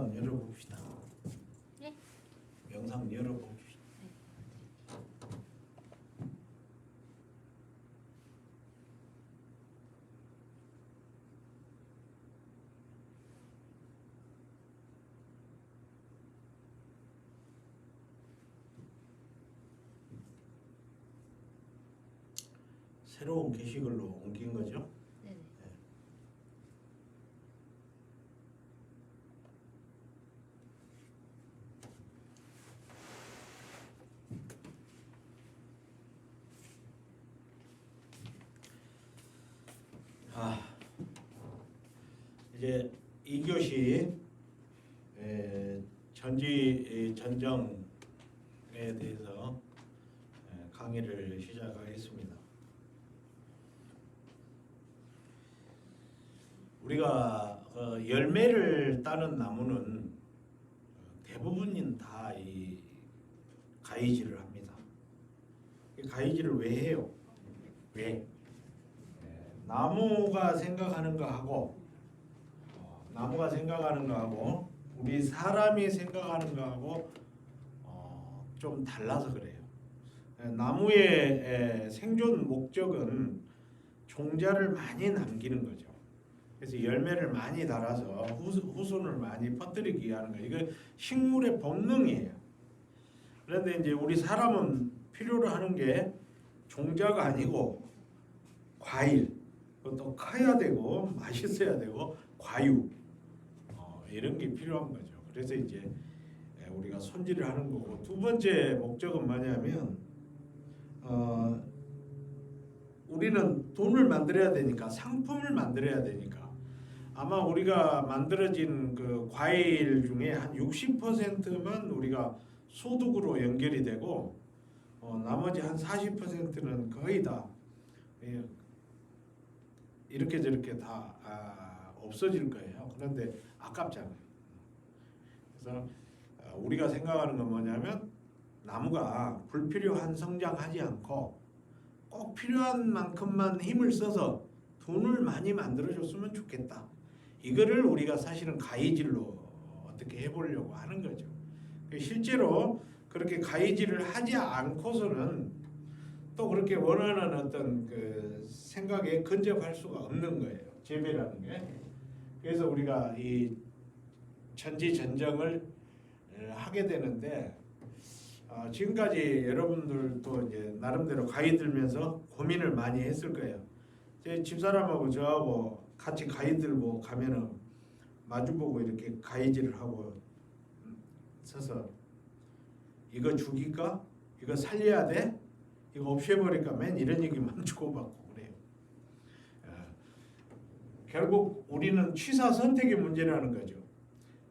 영상 열어봅시다. 네? 영상 열어봅시다. 새로운 게시글로 옮긴 거죠? 네네. 이제 2교시 전지 전정에 대해서 강의를 시작하겠습니다. 우리가 열매를 따는 나무는 대부분은 다 이 가위질을 합니다. 이 가위질을 왜 해요? 왜? 나무가 생각하는 거하고 우리 사람이 생각하는 거하고 좀 달라서 그래요. 나무의 생존 목적은 종자를 많이 남기는 거죠. 그래서 열매를 많이 달아서 후손을 많이 퍼뜨리기 위한 거예요. 이거 식물의 본능이에요. 그런데 이제 우리 사람은 필요로 하는 게 종자가 아니고 과일, 그것도 커야 되고 맛있어야 되고 과육 이런 게 필요한 거죠. 그래서 이제 우리가 손질을 하는 거고, 두 번째 목적은 뭐냐면 우리는 돈을 만들어야 되니까, 상품을 만들어야 되니까 아마 우리가 만들어진 그 과일 중에 한 60%만 우리가 소득으로 연결이 되고 나머지 한 40%는 거의 다 이렇게 저렇게 다 없어질 거예요. 그런데 아깝잖아요. 그래서 우리가 생각하는 건 뭐냐면, 나무가 불필요한 성장하지 않고 꼭 필요한 만큼만 힘을 써서 돈을 많이 만들어줬으면 좋겠다. 이거를 우리가 사실은 가위질로 어떻게 해보려고 하는 거죠. 실제로 그렇게 가위질을 하지 않고서는 또 그렇게 원하는 어떤 그 생각에 근접할 수가 없는 거예요. 재배라는 게. 그래서 우리가 이 전지전정을 하게 되는데, 지금까지 여러분들도 이제 나름대로 가위 들면서 고민을 많이 했을 거예요. 제 집사람하고 저하고 같이 가위 들고 가면은 마주보고 이렇게 가위질을 하고 서서, 이거 죽일까? 이거 살려야 돼? 이거 없애버릴까? 맨 이런 얘기만 주고받고 그래요. 결국 우리는 취사 선택의 문제라는 거죠.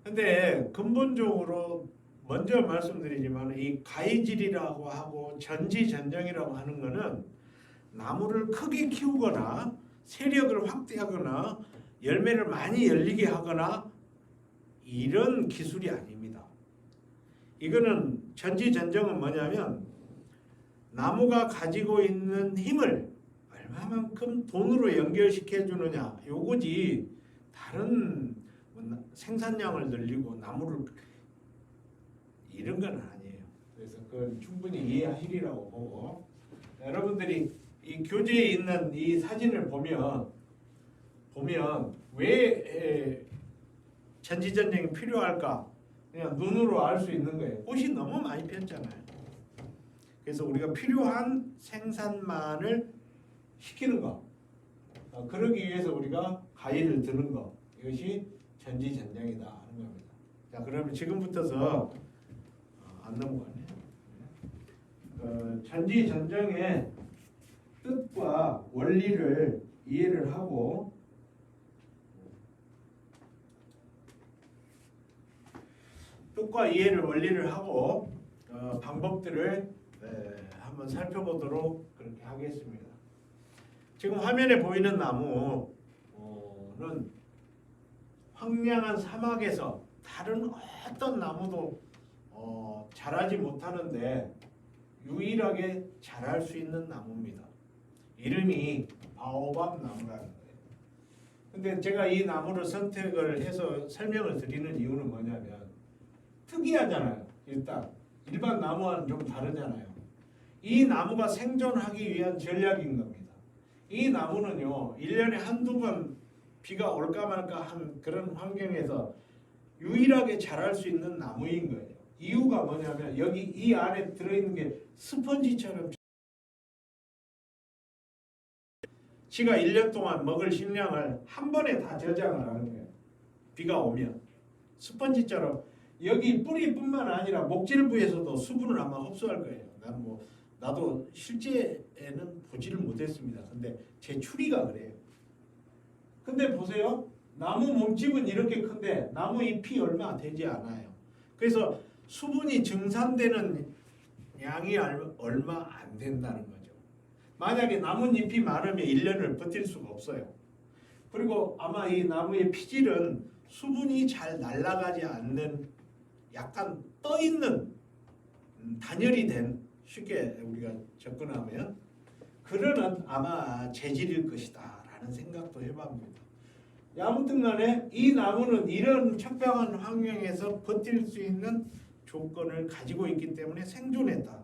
근데 근본적으로 먼저 말씀드리지만, 이 가위질이라고 하고 전지전정이라고 하는 거는 나무를 크게 키우거나 세력을 확대하거나 열매를 많이 열리게 하거나 이런 기술이 아닙니다. 이거는 전지전정은 뭐냐면, 나무가 가지고 있는 힘을 얼마만큼 돈으로 연결시켜 주느냐, 요거지 다른 생산량을 늘리고 나무를 이런 건 아니에요. 그래서 그걸 충분히 이해하시리라고 보고, 여러분들이 이 교재에 있는 이 사진을 보면 왜 전지전정이 필요할까? 그냥 눈으로 알 수 있는 거예요. 꽃이 너무 많이 피었잖아요. 그래서 우리가 필요한 생산만을 시키는 거, 그러기 위해서 우리가 가위를 드는 거, 이것이 전지전정이다 하는 겁니다. 자, 그러면 지금부터서 안 넘어가네요. 전지전정의 뜻과 원리를 이해를 하고, 원리를 하고 방법들을 한번 살펴보도록 그렇게 하겠습니다. 지금 화면에 보이는 나무는 황량한 사막에서 다른 어떤 나무도 자라지 못하는데 유일하게 자랄 수 있는 나무입니다. 이름이 바오밥 나무라는 거예요. 근데 제가 이 나무를 선택을 해서 설명을 드리는 이유는 뭐냐면 특이하잖아요. 일단 일반 나무와는 좀 다르잖아요. 이 나무가 생존하기 위한 전략인 겁니다. 이 나무는요, 1년에 한두 번 비가 올까 말까 한 그런 환경에서 유일하게 자랄 수 있는 나무인 거예요. 이유가 뭐냐면 여기 이 안에 들어있는 게 스펀지처럼 지가 1년 동안 먹을 식량을 한 번에 다 저장을 하는 거예요. 비가 오면 스펀지처럼 여기 뿌리뿐만 아니라 목질부에서도 수분을 아마 흡수할 거예요. 나도 실제에는 보지를 못했습니다. 근데 제 추리가 그래요. 근데 보세요. 나무 몸집은 이렇게 큰데 나무 잎이 얼마 되지 않아요. 그래서 수분이 증산되는 양이 얼마 안 된다는 거죠. 만약에 나뭇잎이 많으면 1년을 버틸 수가 없어요. 그리고 아마 이 나무의 피질은 수분이 잘 날아가지 않는 약간 떠있는 단열이 된 쉽게 우리가 접근하면 그런 아마 재질일 것이다 라는 생각도 해봅니다. 아무튼 간에 이 나무는 이런 척박한 환경에서 버틸 수 있는 조건을 가지고 있기 때문에 생존했다.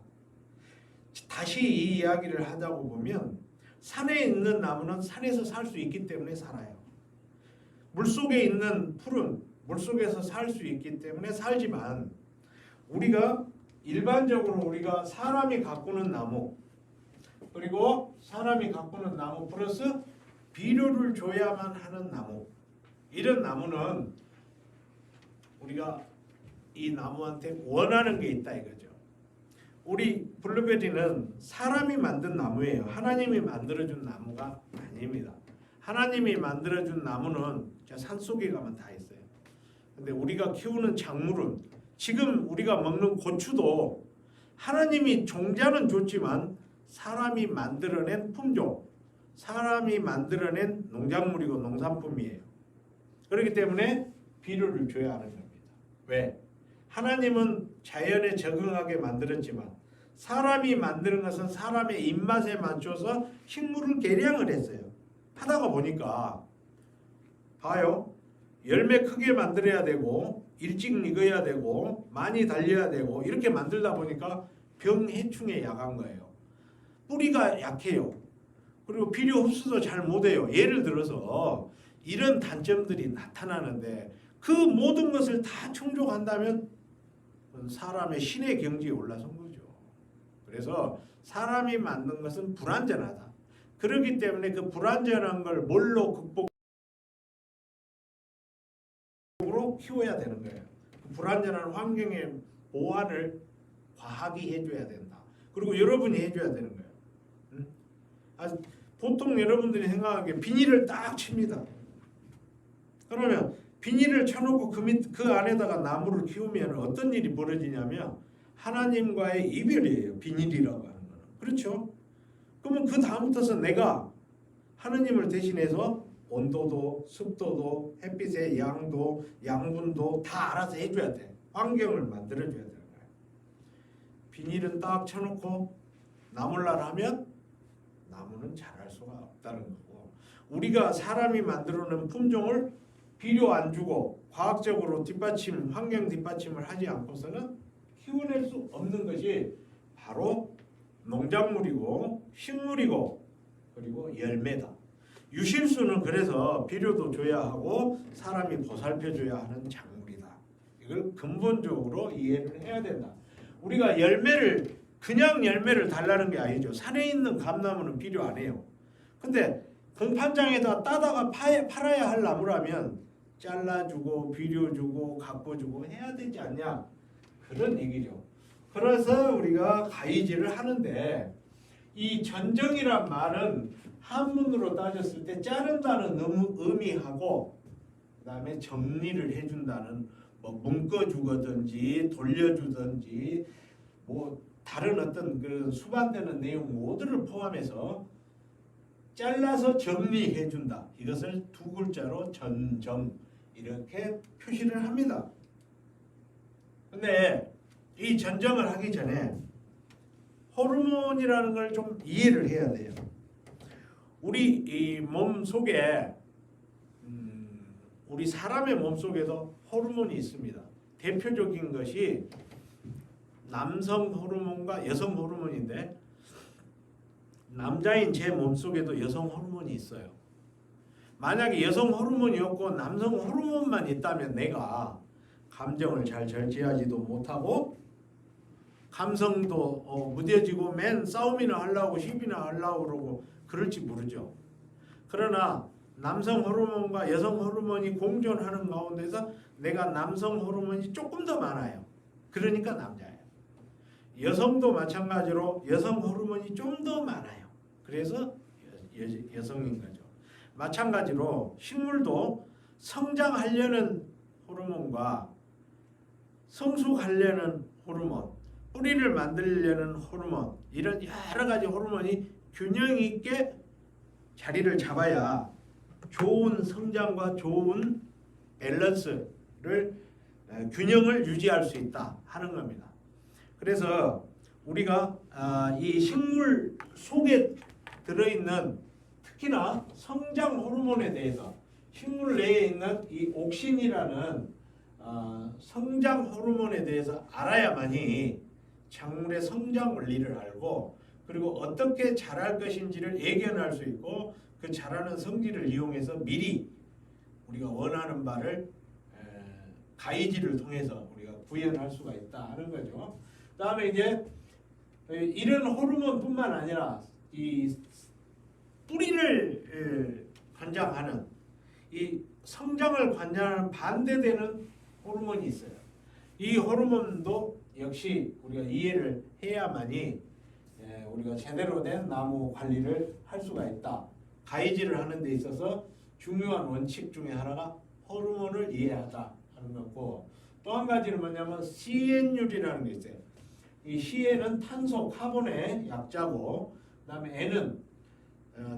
다시 이 이야기를 하자고 보면 산에 있는 나무는 산에서 살 수 있기 때문에 살아요. 물속에 있는 풀은 물속에서 살 수 있기 때문에 살지만 우리가 일반적으로 우리가 사람이 가꾸는 나무 그리고 사람이 가꾸는 나무 플러스 비료를 줘야만 하는 나무 이런 나무는 우리가 이 나무한테 원하는 게 있다 이거죠. 우리 블루베리는 사람이 만든 나무예요. 하나님이 만들어준 나무가 아닙니다. 하나님이 만들어준 나무는 산속에 가면 다 있어요. 근데 우리가 키우는 작물은 지금 우리가 먹는 고추도 하나님이 종자는 줬지만 사람이 만들어낸 품종, 사람이 만들어낸 농작물이고 농산품이에요. 그렇기 때문에 비료를 줘야 하는 겁니다. 왜? 하나님은 자연에 적응하게 만들었지만 사람이 만드는 것은 사람의 입맛에 맞춰서 식물을 개량을 했어요. 하다가 보니까 봐요. 열매 크게 만들어야 되고 일찍 익어야 되고 많이 달려야 되고 이렇게 만들다 보니까 병해충에 약한 거예요. 뿌리가 약해요. 그리고 비료 흡수도 잘 못해요. 예를 들어서 이런 단점들이 나타나는데 그 모든 것을 다 충족한다면 사람의 신의 경지에 올라선 거죠. 그래서 사람이 만든 것은 불완전하다. 그렇기 때문에 그 불완전한 걸 뭘로 극복으로 키워야 되는 거예요. 그 불완전한 환경의 보완을 과학이 해줘야 된다. 그리고 여러분이 해줘야 되는 거예요. 보통 여러분들이 생각하는 게 비닐을 딱 칩니다. 그러면 비닐을 쳐놓고 그 안에다가 나무를 키우면 어떤 일이 벌어지냐면 하나님과의 이별이에요. 비닐이라고 하는 거는. 그렇죠? 그러면 그 다음부터서 내가 하나님을 대신해서 온도도 습도도 햇빛의 양도 양분도 다 알아서 해줘야 돼. 환경을 만들어줘야 되는 거예요. 비닐은 딱 쳐놓고 나물날 하면 나무는 자랄 수가 없다는 거고 우리가 사람이 만들어낸 품종을 비료 안 주고 과학적으로 뒷받침, 환경 뒷받침을 하지 않고서는 키워낼 수 없는 것이 바로 농작물이고 식물이고 그리고 열매다. 유실수는 그래서 비료도 줘야 하고 사람이 보살펴줘야 하는 작물이다. 이걸 근본적으로 이해를 해야 된다. 우리가 그냥 열매를 달라는 게 아니죠. 산에 있는 감나무는 필요 안 해요. 근데 공판장에다 따다가 팔아야 할 나무라면 잘라주고 비료 주고 가꿔주고 해야 되지 않냐 그런 얘기죠. 그래서 우리가 가위질을 하는데 이 전정이란 말은 한문으로 따졌을 때 자른다는 의미하고 그다음에 정리를 해준다는 묶어주든지 돌려주든지 다른 어떤 그 수반되는 내용 모두를 포함해서 잘라서 정리해준다. 이것을 두 글자로 전정 이렇게 표시를 합니다. 근데 이 전정을 하기 전에 호르몬이라는 걸 좀 이해를 해야 돼요. 우리 이 몸 속에 우리 사람의 몸속에도 호르몬이 있습니다. 대표적인 것이 남성 호르몬과 여성 호르몬인데 남자인 제 몸속에도 여성 호르몬이 있어요. 만약에 여성 호르몬이 없고 남성 호르몬만 있다면 내가 감정을 잘 절제하지도 못하고 감성도 무뎌지고 맨 싸움이나 하려고 시비나 하려고 그러고 그럴지 모르죠. 그러나 남성 호르몬과 여성 호르몬이 공존하는 가운데서 내가 남성 호르몬이 조금 더 많아요. 그러니까 남자예요. 여성도 마찬가지로 여성 호르몬이 좀 더 많아요. 그래서 여성인 거죠. 마찬가지로 식물도 성장하려는 호르몬과 성숙하려는 호르몬, 뿌리를 만들려는 호르몬, 이런 여러 가지 호르몬이 균형 있게 자리를 잡아야 좋은 성장과 좋은 밸런스를 균형을 유지할 수 있다 하는 겁니다. 그래서 우리가 이 식물 속에 들어있는 특히나 성장 호르몬에 대해서 식물 내에 있는 이 옥신이라는 성장 호르몬에 대해서 알아야만이 작물의 성장 원리를 알고 그리고 어떻게 자랄 것인지를 예견할 수 있고 그 자라는 성질을 이용해서 미리 우리가 원하는 바를 가이지를 통해서 우리가 구현할 수가 있다 하는 거죠. 그다음에 이제 이런 호르몬뿐만 아니라 이 뿌리를 관장하는 이 성장을 관장하는 반대되는 호르몬이 있어요. 이 호르몬도 역시 우리가 이해를 해야만이 우리가 제대로 된 나무 관리를 할 수가 있다. 가이지를 하는 데 있어서 중요한 원칙 중에 하나가 호르몬을 이해하다 하는 거고 또 한 가지는 뭐냐면 CN율이라는 게 있어요. 이 C는 탄소, 카본의 약자고 그다음에 N은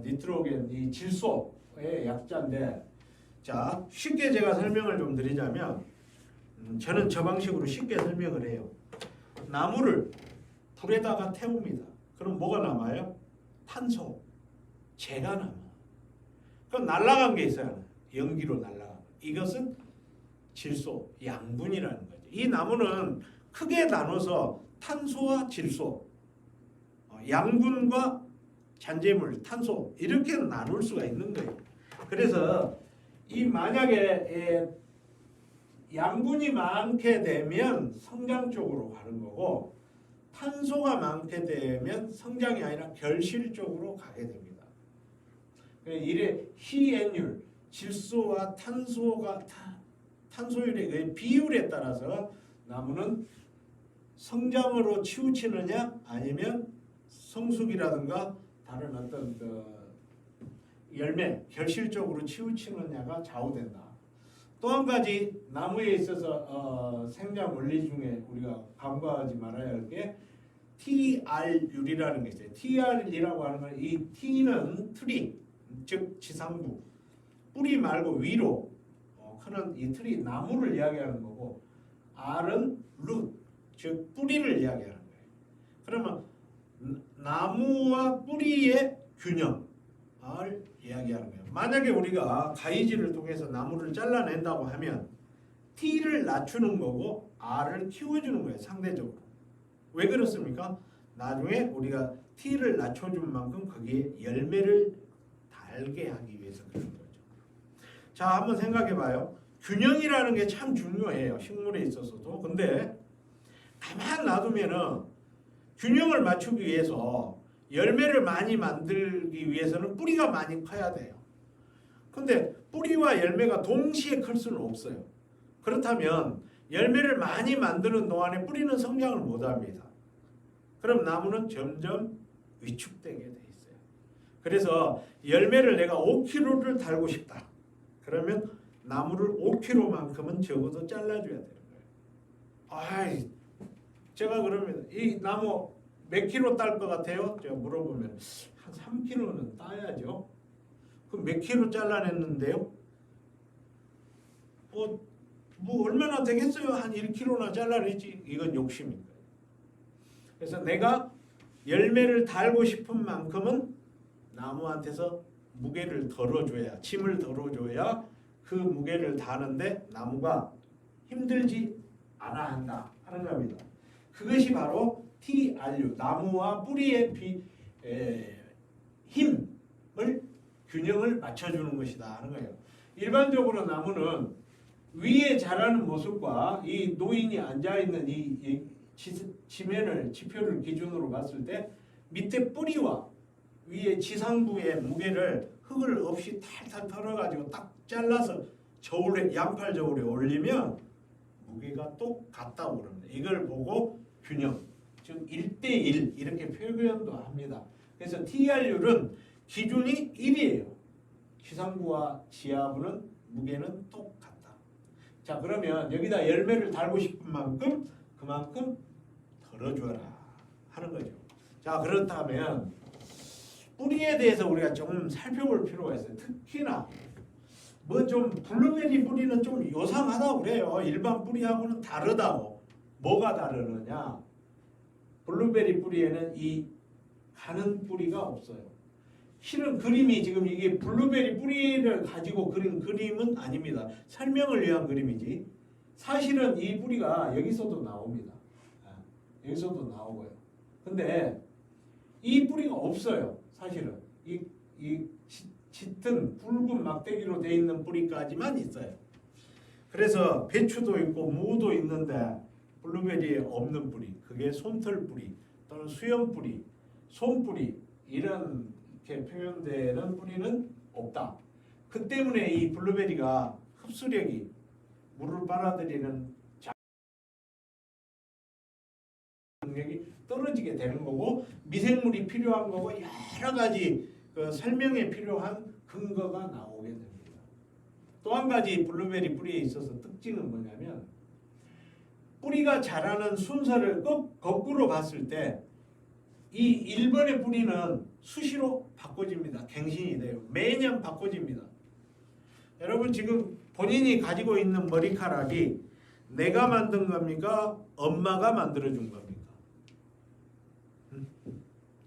니트로겐, 이 질소의 약자인데 자 쉽게 제가 설명을 좀 드리자면 저는 저 방식으로 쉽게 설명을 해요. 나무를 불에다가 태웁니다. 그럼 뭐가 남아요? 탄소, 재가 남아. 그럼 날아간 게 있어요. 연기로 날아간. 이것은 질소, 양분이라는 거죠. 이 나무는 크게 나눠서 탄소와 질소, 양분과 잔재물, 탄소 이렇게 나눌 수가 있는 거예요. 그래서 이 만약에 양분이 많게 되면 성장 쪽으로 가는 거고 탄소가 많게 되면 성장이 아니라 결실 쪽으로 가게 됩니다. 이래 희엔율, 질소와 탄소율의 비율에 따라서 나무는 성장으로 치우치느냐 아니면 성숙이라든가 다른 어떤 열매, 결실 쪽으로 치우치느냐가 좌우된다. 또 한 가지 나무에 있어서 생장 원리 중에 우리가 간과하지 말아야 할 게 TR율이라는 게 있어요. TR이라고 하는 건 이 T는 트리, 즉 지상부, 뿌리 말고 위로 크는 이 트리, 나무를 이야기하는 거고 R은 룻, 즉 뿌리를 이야기하는 거예요. 그러면 나무와 뿌리의 균형을 이야기하는 거예요. 만약에 우리가 가위질을 통해서 나무를 잘라낸다고 하면 T를 낮추는 거고 R을 키워주는 거예요. 상대적으로. 왜 그렇습니까? 나중에 우리가 T를 낮춰준 만큼 거기에 열매를 달게 하기 위해서 그런 거죠. 자, 한번 생각해 봐요. 균형이라는 게 참 중요해요. 식물에 있어서도. 근데 가만 놔두면은 균형을 맞추기 위해서 열매를 많이 만들기 위해서는 뿌리가 많이 커야 돼요. 근데 뿌리와 열매가 동시에 클 수는 없어요. 그렇다면 열매를 많이 만드는 동안에 뿌리는 성장을 못합니다. 그럼 나무는 점점 위축되게 돼 있어요. 그래서 열매를 내가 5kg를 달고 싶다. 그러면 나무를 5kg만큼은 적어도 잘라줘야 되는 거예요. 아이, 제가 그러면 이 나무 몇 킬로 딸 것 같아요? 제가 물어보면 한 3kg는 따야죠. 그럼 몇 킬로 잘라냈는데요? 뭐 얼마나 되겠어요? 한 1kg나 잘라내지. 이건 욕심인 거예요. 그래서 내가 열매를 달고 싶은 만큼은 나무한테서 무게를 덜어줘야, 짐을 덜어줘야 그 무게를 다하는데 나무가 힘들지 않아 한다 하는 겁니다. 그것이 바로 TRU, 나무와 뿌리의 힘을 균형을 맞춰주는 것이다 하는 거예요. 일반적으로 나무는 위에 자라는 모습과 이 노인이 앉아있는 이 지표를 기준으로 봤을 때 밑에 뿌리와 위에 지상부의 무게를 흙을 없이 탈탈 털어가지고 딱 잘라서 저울에 양팔 저울에 올리면 무게가 똑같다고 그럽니다. 이걸 보고 균형, 즉 1대1 이렇게 표현도 합니다. 그래서 TRU는 기준이 1이에요. 지상부와 지하부는 무게는 똑같다. 자, 그러면 여기다 열매를 달고 싶은 만큼 그만큼 덜어줘라 하는 거죠. 자, 그렇다면 뿌리에 대해서 우리가 좀 살펴볼 필요가 있어요. 특히나 뭐 좀 블루베리 뿌리는 좀 요상하다고 그래요. 일반 뿌리하고는 다르다고. 뭐가 다르느냐? 블루베리 뿌리에는 이 가는 뿌리가 없어요. 실은 그림이 지금 이게 블루베리 뿌리를 가지고 그린 그림은 아닙니다. 설명을 위한 그림이지. 사실은 이 뿌리가 여기서도 나옵니다. 여기서도 나오고요. 근데 이 뿌리가 없어요. 사실은 이 짙은 붉은 막대기로 되어 있는 뿌리까지만 있어요. 그래서 배추도 있고 무도 있는데 블루베리에 없는 뿌리, 그게 솜털 뿌리 또는 수염 뿌리, 솜뿌리 이런 이렇게 표현되는 뿌리는 없다. 그 때문에 이 블루베리가 흡수력이 물을 빨아들이는 능력이 떨어지게 되는 거고 미생물이 필요한 거고 여러 가지 그 설명에 필요한 근거가 나오게 됩니다. 또 한 가지 블루베리 뿌리에 있어서 특징은 뭐냐면 뿌리가 자라는 순서를 거꾸로 봤을 때 이 1번의 뿌리는 수시로 바꿔집니다. 갱신이 돼요. 매년 바꿔집니다. 여러분 지금 본인이 가지고 있는 머리카락이 내가 만든 겁니까? 엄마가 만들어준 겁니까?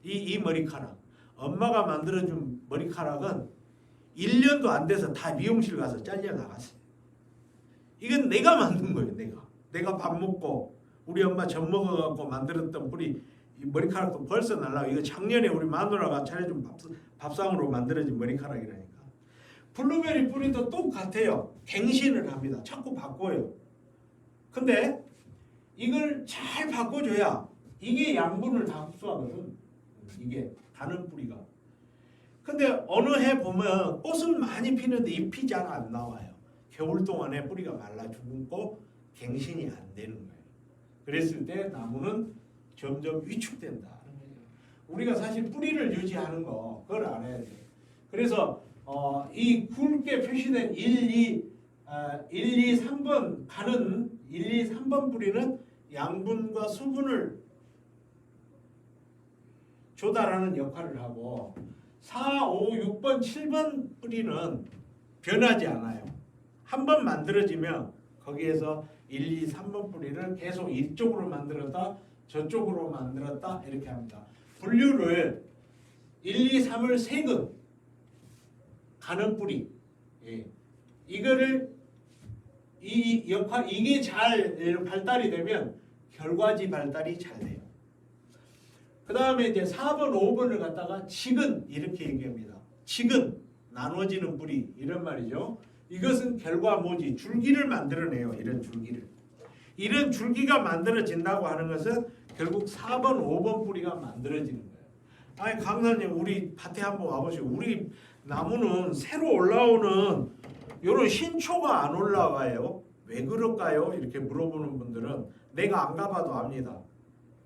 이 머리카락 엄마가 만들어준 머리카락은 1년도 안 돼서 다 미용실 가서 잘려 나갔어요. 이건 내가 만든 거예요. 내가 밥 먹고 우리 엄마 젖 먹어갖고 만들었던 뿌리 이 머리카락도 벌써 날라가. 이거 작년에 우리 마누라가 차려준 밥상으로 만들어진 머리카락이라니까. 블루베리 뿌리도 똑같아요. 갱신을 합니다. 자꾸 바꿔요. 근데 이걸 잘 바꿔줘야 이게 양분을 다 흡수하거든. 이게 다른 뿌리가. 근데 어느 해 보면 꽃은 많이 피는데 잎이 잘 안 나와요. 겨울 동안에 뿌리가 말라 죽고 갱신이 안 되는 거예요. 그랬을 때 나무는 점점 위축된다. 우리가 사실 뿌리를 유지하는 거 그걸 알아야 돼요. 그래서 이 굵게 표시된 1, 2, 3번 가는 1, 2, 3번 뿌리는 양분과 수분을 조달하는 역할을 하고 4, 5, 6번, 7번 뿌리는 변하지 않아요. 한번 만들어지면 거기에서 1, 2, 3번 뿌리를 계속 이쪽으로 만들었다 저쪽으로 만들었다 이렇게 합니다. 분류를 1, 2, 3을 3근 가는 뿌리 이거를 이 역할 이게 잘 발달이 되면 결과지 발달이 잘 돼요. 그 다음에 이제 4번, 5번을 갖다가 직은 이렇게 얘기합니다. 직은 나눠지는 뿌리 이런 말이죠. 이것은 결과모지 줄기를 만들어내요. 이런 줄기가 만들어진다고 하는 것은 결국 4번, 5번 뿌리가 만들어지는 거예요. 아니 강사님 우리 밭에 한번 와보시고 우리 나무는 새로 올라오는 이런 신초가 안 올라와요. 왜 그럴까요? 이렇게 물어보는 분들은 내가 안 가봐도 압니다.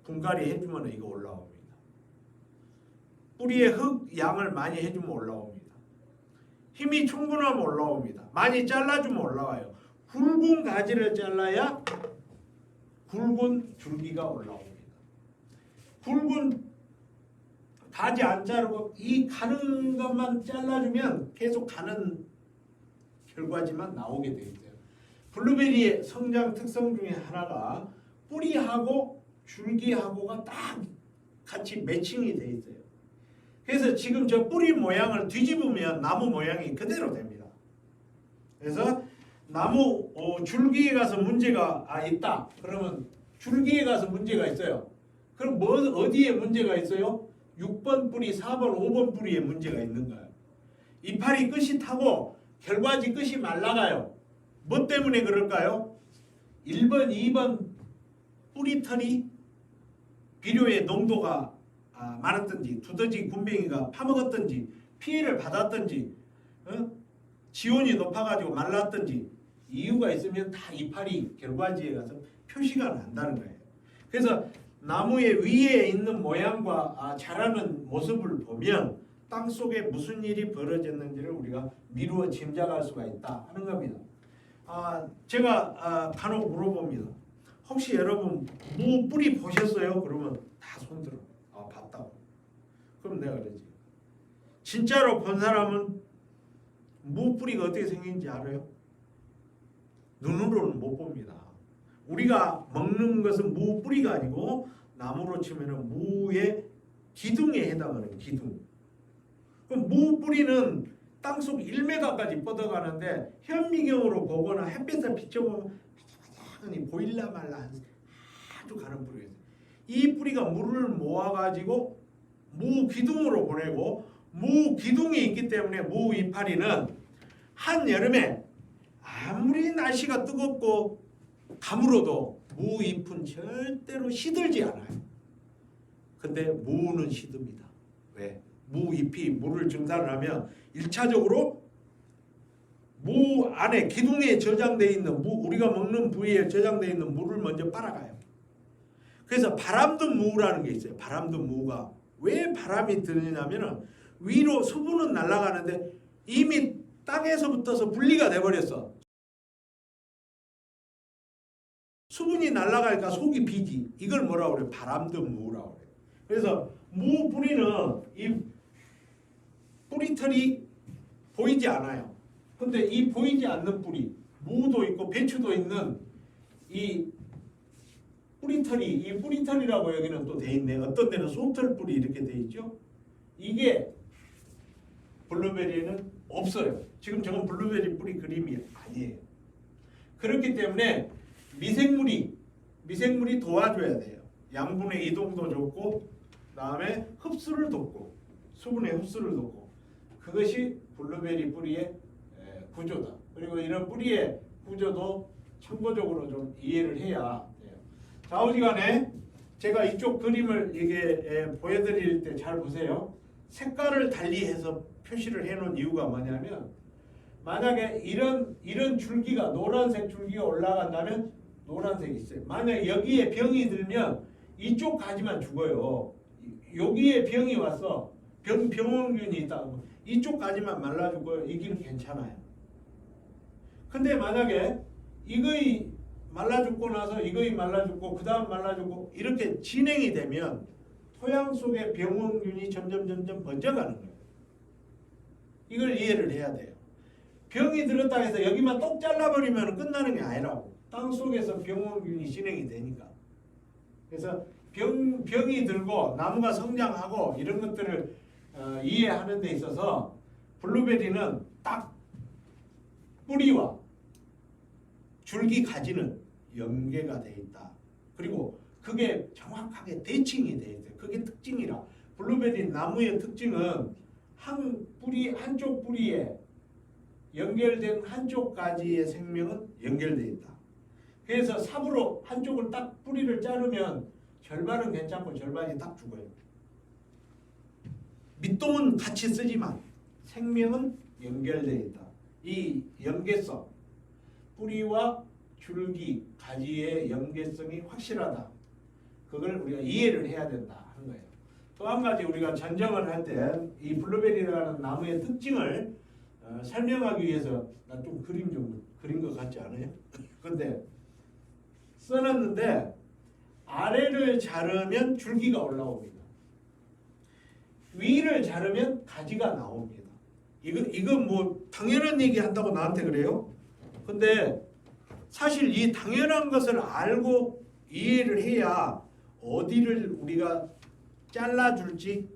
분갈이 해주면 이거 올라옵니다. 뿌리에 흙 양을 많이 해주면 올라옵니다. 힘이 충분하면 올라옵니다. 많이 잘라주면 올라와요. 굵은 가지를 잘라야 굵은 줄기가 올라옵니다. 굵은 가지 안 자르고 이 가는 것만 잘라주면 계속 가는 결과지만 나오게 돼 있어요. 블루베리의 성장 특성 중에 하나가 뿌리하고 줄기하고가 딱 같이 매칭이 돼 있어요. 그래서 지금 저 뿌리 모양을 뒤집으면 나무 모양이 그대로 됩니다. 그래서 나무 줄기에 가서 문제가 있다. 그러면 줄기에 가서 문제가 있어요. 그럼 어디에 문제가 있어요? 6번 뿌리, 4번, 5번 뿌리에 문제가 있는 거예요. 이파리 끝이 타고 결과지 끝이 말라가요. 뭐 때문에 그럴까요? 1번, 2번 뿌리털이 비료의 농도가 많았든지 두더지 군뱅이가 파먹었든지 피해를 받았든지 지온이 높아가지고 말랐든지 이유가 있으면 다 이파리 결과지에 가서 표시가 난다는 거예요. 그래서 나무의 위에 있는 모양과 자라는 모습을 보면 땅 속에 무슨 일이 벌어졌는지를 우리가 미루어 짐작할 수가 있다 하는 겁니다. 제가 간혹 물어봅니다. 혹시 여러분 무 뿌리 보셨어요? 그러면 다 손들어. 봤다고. 그럼 내가 그러지. 진짜로 본 사람은 무 뿌리가 어떻게 생긴지 알아요? 눈으로는 못 봅니다. 우리가 먹는 것은 무 뿌리가 아니고 나무로 치면은 무의 기둥에 해당하는 기둥. 그럼 무 뿌리는 땅속 1m까지 뻗어가는데 현미경으로 보거나 햇빛을 비춰보면 바짝바짝하니 보일라 말라 아주 가는 뿌리예요. 이 뿌리가 물을 모아가지고 무 기둥으로 보내고 무 기둥이 있기 때문에 무 이파리는 한여름에 아무리 날씨가 뜨겁고 가물어도 무 잎은 절대로 시들지 않아요. 근데 무는 시듭니다. 왜? 무 잎이 물을 증산을 하면 1차적으로 무 안에 기둥에 저장되어 있는 우리가 먹는 부위에 저장되어 있는 물을 먼저 빨아가요. 그래서 바람든 무라는 게 있어요. 바람든 무가 왜 바람이 드느냐면은 위로 수분은 날아가는데 이미 땅에서부터서 분리가 돼버렸어. 수분이 날아가니까 속이 비지. 이걸 뭐라고 그래요? 바람든 무라고 그래요. 그래서 무 뿌리는 이 뿌리털이 보이지 않아요. 근데 이 보이지 않는 뿌리, 무도 있고 배추도 있는 이 뿌리털이, 이 뿌리털이라고 여기는 또 돼 있네. 어떤 데는 솜털 뿌리 이렇게 돼 있죠. 이게 블루베리에는 없어요. 지금 저건 블루베리 뿌리 그림이 아니에요. 그렇기 때문에 미생물이 도와줘야 돼요. 양분의 이동도 좋고, 다음에 흡수를 돕고, 수분의 흡수를 돕고, 그것이 블루베리 뿌리의 구조다. 그리고 이런 뿌리의 구조도 참고적으로 좀 이해를 해야 돼요. 좌우지간에 제가 이쪽 그림을 이게 보여드릴 때 잘 보세요. 색깔을 달리해서 표시를 해놓은 이유가 뭐냐면, 만약에 이런 줄기가 노란색 줄기가 올라간다면 노란색이 있어요. 만약에 여기에 병이 들면 이쪽 가지만 죽어요. 여기에 병이 왔어. 병원균이 있다. 이쪽 가지만 말라 죽어요. 이기는 괜찮아요. 근데 만약에 이거이 말라 죽고 나서 이거이 말라 죽고 그 다음 말라 죽고 이렇게 진행이 되면 토양 속에 병원균이 점점 번져가는 거예요. 이걸 이해를 해야 돼요. 병이 들었다 해서 여기만 똑 잘라버리면 끝나는 게 아니라고. 땅 속에서 병원균이 진행이 되니까. 그래서 병이 들고 나무가 성장하고 이런 것들을 이해하는 데 있어서 블루베리는 딱 뿌리와 줄기 가지는 연계가 되어 있다. 그리고 그게 정확하게 대칭이 되어 있어요. 그게 특징이라. 블루베리 나무의 특징은 한쪽 뿌리에 연결된 한쪽 가지의 생명은 연결되어 있다. 그래서 삽으로 한쪽을 딱 뿌리를 자르면 절반은 괜찮고 절반이 딱 죽어요. 밑동은 같이 쓰지만 생명은 연결되어 있다. 이 연계성, 뿌리와 줄기, 가지의 연계성이 확실하다. 그걸 우리가 이해를 해야 된다 하는 거예요. 또 한 가지 우리가 전정을 할 때 이 블루베리라는 나무의 특징을 설명하기 위해서 나 좀 그린 것 같지 않아요? 근데 써놨는데 아래를 자르면 줄기가 올라옵니다. 위를 자르면 가지가 나옵니다. 이거 뭐 당연한 얘기 한다고 나한테 그래요? 근데 사실 이 당연한 것을 알고 이해를 해야 어디를 우리가 잘라줄지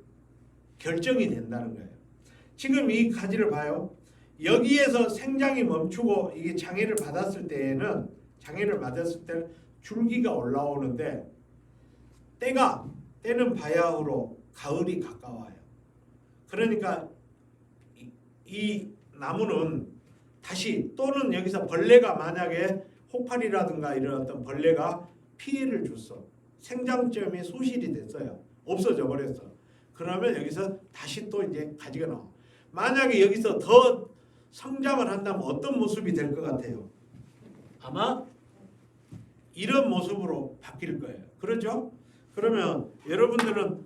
결정이 된다는 거예요. 지금 이 가지를 봐요. 여기에서 생장이 멈추고 이게 장애를 받았을 때는 줄기가 올라오는데 때는 바야흐로 가을이 가까워요. 그러니까 이 나무는 다시 또는 여기서 벌레가 만약에 혹파리라든가 이런 어떤 벌레가 피해를 줬어. 생장점이 소실이 됐어요. 없어져 버렸어. 그러면 여기서 다시 또 이제 가지가 나와. 만약에 여기서 더 성장을 한다면 어떤 모습이 될 것 같아요? 아마 이런 모습으로 바뀔 거예요. 그렇죠? 그러면 여러분들은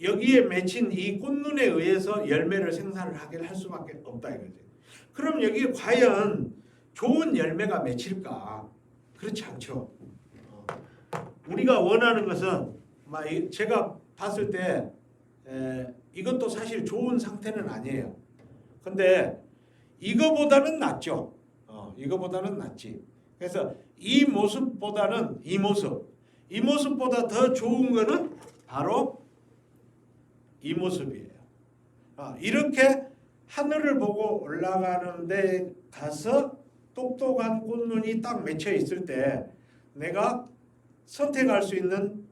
여기에 맺힌 이 꽃눈에 의해서 열매를 생산을 하게 할 수밖에 없다 이거지. 그럼 여기에 과연 좋은 열매가 맺힐까? 그렇지 않죠. 우리가 원하는 것은 제가 봤을 때 이것도 사실 좋은 상태는 아니에요. 근데 이거보다는 낫죠. 이거보다는 낫지. 그래서 이 모습보다는 이 모습보다 더 좋은 거는 바로 이 모습이에요. 이렇게 하늘을 보고 올라가는 데 가서 똑똑한 꽃눈이 딱 맺혀 있을 때 내가 선택할 수 있는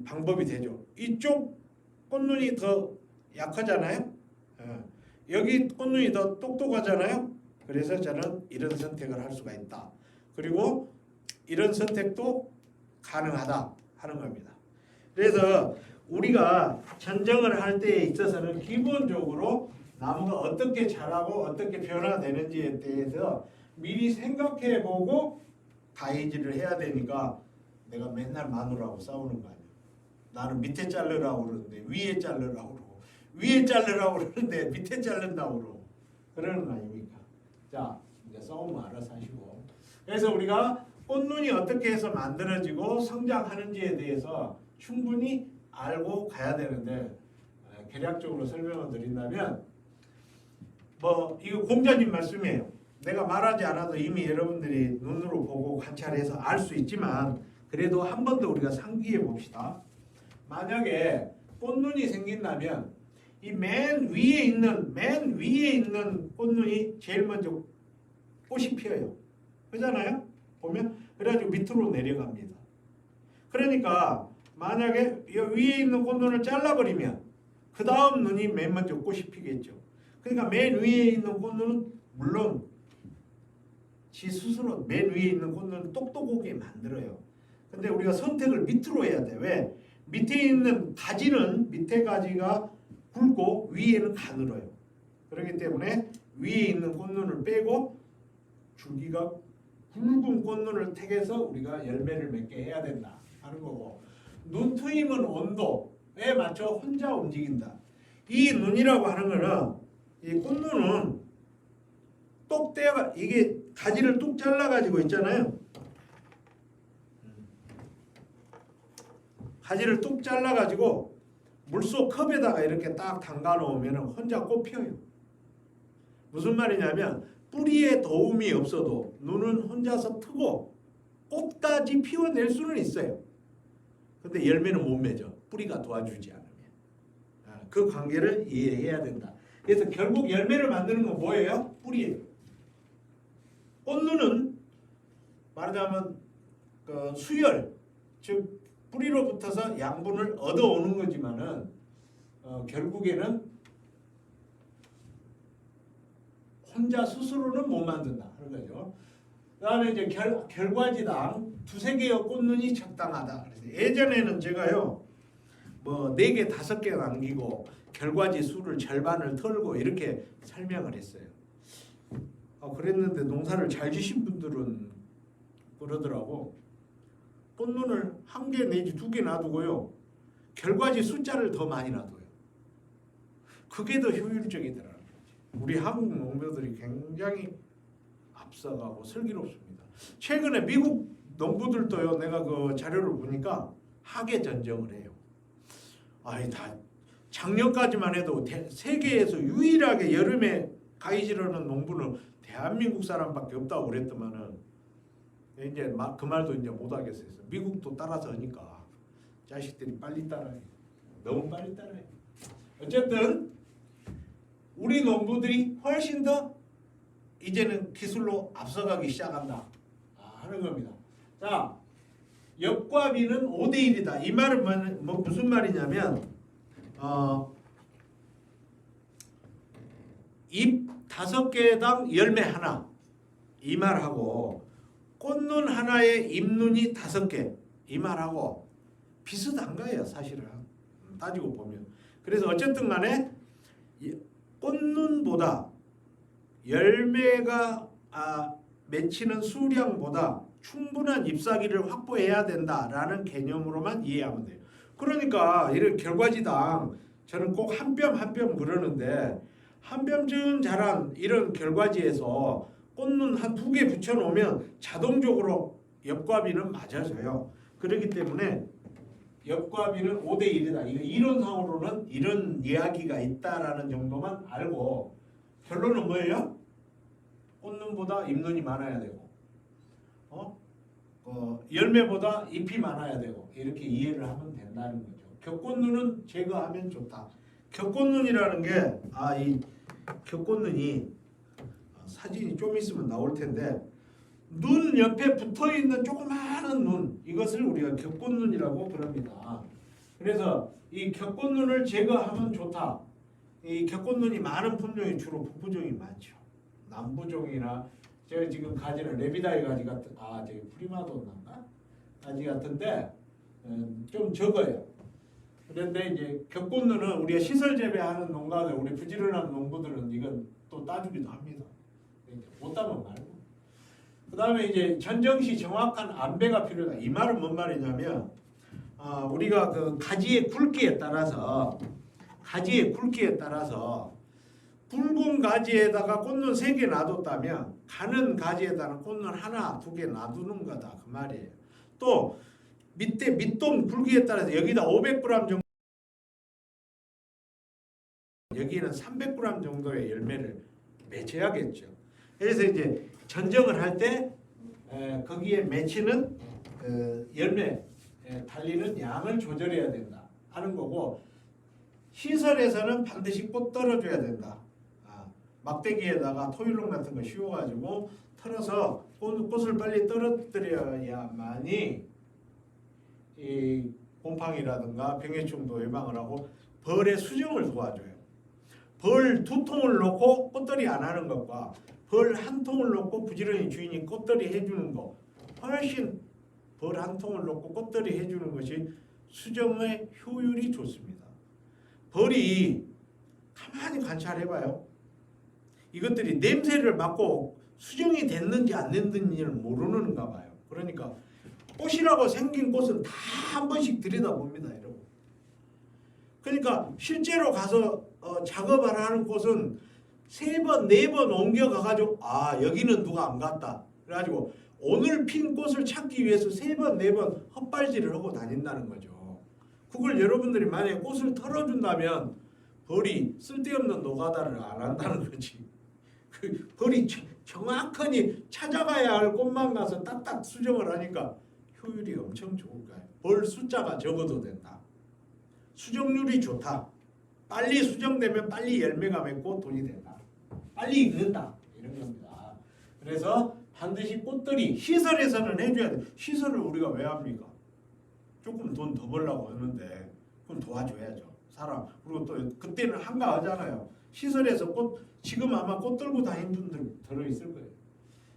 방법이 되죠. 이쪽 꽃눈이 더 약하잖아요. 여기 꽃눈이 더 똑똑하잖아요. 그래서 저는 이런 선택을 할 수가 있다. 그리고 이런 선택도 가능하다 하는 겁니다. 그래서 우리가 전정을 할 때에 있어서는 기본적으로 나무가 어떻게 자라고 어떻게 변화되는지에 대해서 미리 생각해보고 가위질을 해야 되니까 내가 맨날 마누라하고 싸우는 거 아니야. 나는 밑에 자르라고 그러는데 위에 자르라고 그러고 위에 자르라고 그러는데 밑에 자른다고 그러고 그러는 거 아닙니까? 자, 이제 싸우면 알아서 하시고. 그래서 우리가 꽃눈이 어떻게 해서 만들어지고 성장하는지에 대해서 충분히 알고 가야 되는데 개략적으로 설명을 드린다면 이거 공자님 말씀이에요. 내가 말하지 않아도 이미 여러분들이 눈으로 보고 관찰해서 알 수 있지만 그래도 한 번 더 우리가 상기해 봅시다. 만약에 꽃눈이 생긴다면 이 맨 위에 있는 꽃눈이 제일 먼저 꽃이 피어요. 그렇잖아요? 보면 그래가지고 밑으로 내려갑니다. 그러니까 만약에 이 위에 있는 꽃눈을 잘라버리면 그 다음 눈이 맨 먼저 꽃이 피겠죠. 그러니까 맨 위에 있는 꽃눈은 물론 지 스스로 맨 위에 있는 꽃눈을 똑똑하게 만들어요. 근데 우리가 선택을 밑으로 해야 돼. 왜? 밑에 있는 가지는 밑에 가지가 굵고 위에는 가늘어요. 그렇기 때문에 위에 있는 꽃눈을 빼고 줄기가 굵은 꽃눈을 택해서 우리가 열매를 맺게 해야 된다 하는 거고, 눈 트임은 온도에 맞춰 혼자 움직인다. 이 눈이라고 하는 거는 이 꽃눈은 똑 떼어가 이게 가지를 뚝 잘라 가지고 있잖아요. 가지를 뚝 잘라 가지고 물속 컵에다가 이렇게 딱 담가 놓으면 혼자 꽃 피어요. 무슨 말이냐면 뿌리에 도움이 없어도 눈은 혼자서 트고 꽃까지 피워낼 수는 있어요. 근데 열매는 못 맺어. 뿌리가 도와주지 않으면. 그 관계를 이해해야 된다. 그래서 결국 열매를 만드는 건 뭐예요? 뿌리예요. 꽃눈은 말하자면 그 수열, 즉 뿌리로 붙어서 양분을 얻어오는 거지만은 결국에는 혼자 스스로는 못 만든다 하는 거죠. 그다음에 이제 결과지당 2-3개의 꽃눈이 적당하다. 그래서 예전에는 제가요 4개 5개 남기고 결과지 수를 절반을 털고 이렇게 설명을 했어요. 그랬는데 농사를 잘 지신 분들은 그러더라고. 꽃눈을 1개 내지 2개 놔두고요. 결과지 숫자를 더 많이 놔둬요. 그게 더 효율적이더라고요. 우리 한국 농부들이 굉장히 앞서가고 슬기롭습니다. 최근에 미국 농부들도요. 내가 그 자료를 보니까 하계 전정을 해요. 다 작년까지만 해도 세계에서 유일하게 여름에 가위질하는 농부는 대한민국 사람밖에 없다고 그랬더만은 이제 그 말도 이제 못 하겠어요. 미국도 따라서 하니까 자식들이 빨리 따라해. 너무 빨리 따라해. 어쨌든 우리 농부들이 훨씬 더 이제는 기술로 앞서가기 시작한다 하는 겁니다. 자, 엽과비는 5대1이다. 이 말은 무슨 말이냐면 잎 5개당 열매 하나 이 말하고 꽃눈 하나에 잎눈이 5개 이 말하고 비슷한 거예요. 사실은 따지고 보면. 그래서 어쨌든 간에 꽃눈보다 열매가 맺히는 수량보다 충분한 잎사귀를 확보해야 된다라는 개념으로만 이해하면 돼요. 그러니까 이런 결과지당 저는 꼭 한 뼘 한 뼘 그러는데 한 뼘쯤 자란 이런 결과지에서 꽃눈 한 2개 붙여놓으면 자동적으로 엽과비는 맞아져요. 그렇기 때문에 엽과비는 5대1이다. 이론상으로는 이런 이야기가 있다라는 정도만 알고 결론은 뭐예요? 꽃눈보다 잎눈이 많아야 되고 열매보다 잎이 많아야 되고 이렇게 이해를 하면 된다는 거죠. 겹꽃눈은 제거하면 좋다. 겹꽃눈이라는 게 이 겹꽃눈이 사진이 좀 있으면 나올 텐데 눈 옆에 붙어있는 조그마한 눈 이것을 우리가 겹꽃눈이라고 부릅니다. 그래서 이 겹꽃눈을 제거하면 좋다. 이 겹꽃눈이 많은 품종이 주로 북부종이 많죠. 남부종이나 제가 지금 가지는 레비다이 가지 같은 저기 프리마돈나인가 가지 같은데 좀 적어요. 그런데 이제 겹꽃눈은 우리가 시설 재배하는 농가들 우리 부지런한 농부들은 이건 또 따주기도 합니다. 못 따면 말고. 그 다음에 이제 전정시 정확한 안배가 필요하다. 이 말은 뭔 말이냐면 우리가 그 가지의 굵기에 따라서 굵은 가지에다가 꽃눈 3개 놔뒀다면 가는 가지에다가 꽃눈 하나, 2개 놔두는 거다 그 말이에요. 또 밑에 밑동 굵기에 따라서 여기다 500g 정도 여기는 300g 정도의 열매를 맺혀야겠죠. 그래서 이제 전정을 할 때 거기에 맺히는 열매 달리는 양을 조절해야 된다 하는 거고 시설에서는 반드시 꽃 떨어줘야 된다. 막대기에다가 토일론 같은 거 씌워가지고 털어서 꽃을 빨리 떨어뜨려야만이 이 곰팡이라든가 병해충도 예방을 하고 벌의 수정을 도와줘요. 벌 2통을 놓고 꽃들이 안 하는 것과 벌 1통을 놓고 부지런히 주인이 꽃들이 해주는 거 훨씬 벌 1통을 놓고 꽃들이 해주는 것이 수정의 효율이 좋습니다. 벌이 가만히 관찰해봐요. 이것들이 냄새를 맡고 수정이 됐는지 안 됐는지를 모르는가 봐요. 그러니까 꽃이라고 생긴 꽃은 다 한 번씩 들여다봅니다, 여러분. 그러니까 실제로 가서 작업을 하는 꽃은 3번, 4번 옮겨가가지고 여기는 누가 안 갔다. 그래가지고 오늘 핀 꽃을 찾기 위해서 3번, 4번 헛발질을 하고 다닌다는 거죠. 그걸 여러분들이 만약에 꽃을 털어준다면 벌이 쓸데없는 노가다를 안 한다는 거지. 그 벌이 정확하게 찾아가야 할 꽃만 가서 딱딱 수정을 하니까 효율이 엄청 좋을 거예요. 벌 숫자가 적어도 된다. 수정률이 좋다. 빨리 수정되면 빨리 열매가 맺고 돈이 된다. 빨리 익는다. 이런 겁니다. 그래서 반드시 꽃들이 시설에서는 해줘야 돼. 시설을 우리가 왜 합니까? 조금 돈 더 벌려고 하는데 그럼 도와줘야죠. 사람. 그리고 또 그때는 한가하잖아요. 시설에서 지금 아마 꽃 들고 다니는 분들 들어있을 거예요.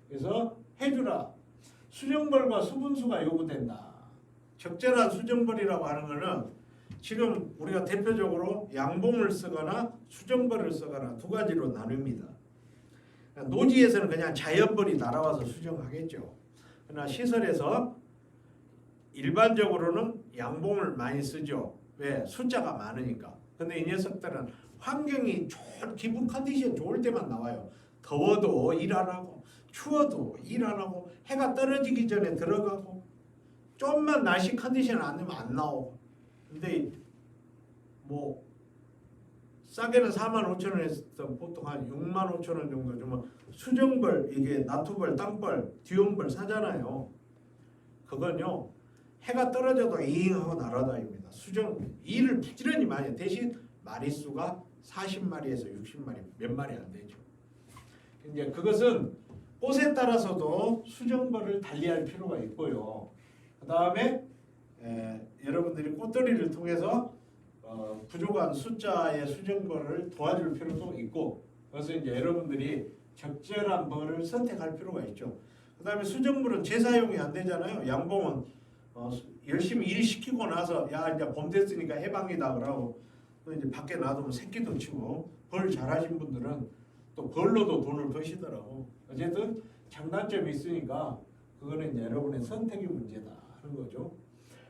그래서 해주라. 수정벌과 수분수가 요구된다. 적절한 수정벌이라고 하는 거는 지금 우리가 대표적으로 양봉을 쓰거나 수정벌을 쓰거나 2가지로 나눕니다. 노지에서는 그냥 자연벌이 날아와서 수정하겠죠. 그러나 시설에서 일반적으로는 양봉을 많이 쓰죠. 왜? 숫자가 많으니까. 근데 이 녀석들은 환경이 기분 컨디션 좋을 때만 나와요. 더워도 일 안 하고 추워도 일 안 하고 해가 떨어지기 전에 들어가고 좀만 날씨 컨디션 안 되면 안 나오고. 근데 뭐 싸게는 45,000원에서 보통 한 65,000원 정도 주면 수정벌, 이게 나투벌, 땅벌, 뒤온벌 사잖아요. 그건요 해가 떨어져도 잉 하고 날아다닙니다. 수정 일을 부지런히 많이 해요. 대신 마리수가 40마리에서 60마리, 몇 마리 안 되죠. 이제 그것은 꽃에 따라서도 수정벌을 달리할 필요가 있고요. 그 다음에 여러분들이 꽃들이를 통해서 부족한 숫자의 수정벌을 도와줄 필요도 있고, 그래서 이제 여러분들이 적절한 벌을 선택할 필요가 있죠. 그 다음에 수정벌은 재사용이 안 되잖아요. 양봉은 열심히 일 시키고 나서 야 이제 봄 됐으니까 해방이다 그러고 또 이제 밖에 놔두면 새끼도 치고, 벌 잘하신 분들은 또 벌로도 돈을 버시더라고. 어쨌든 장단점이 있으니까 그거는 이제 여러분의 선택의 문제다 하는 거죠.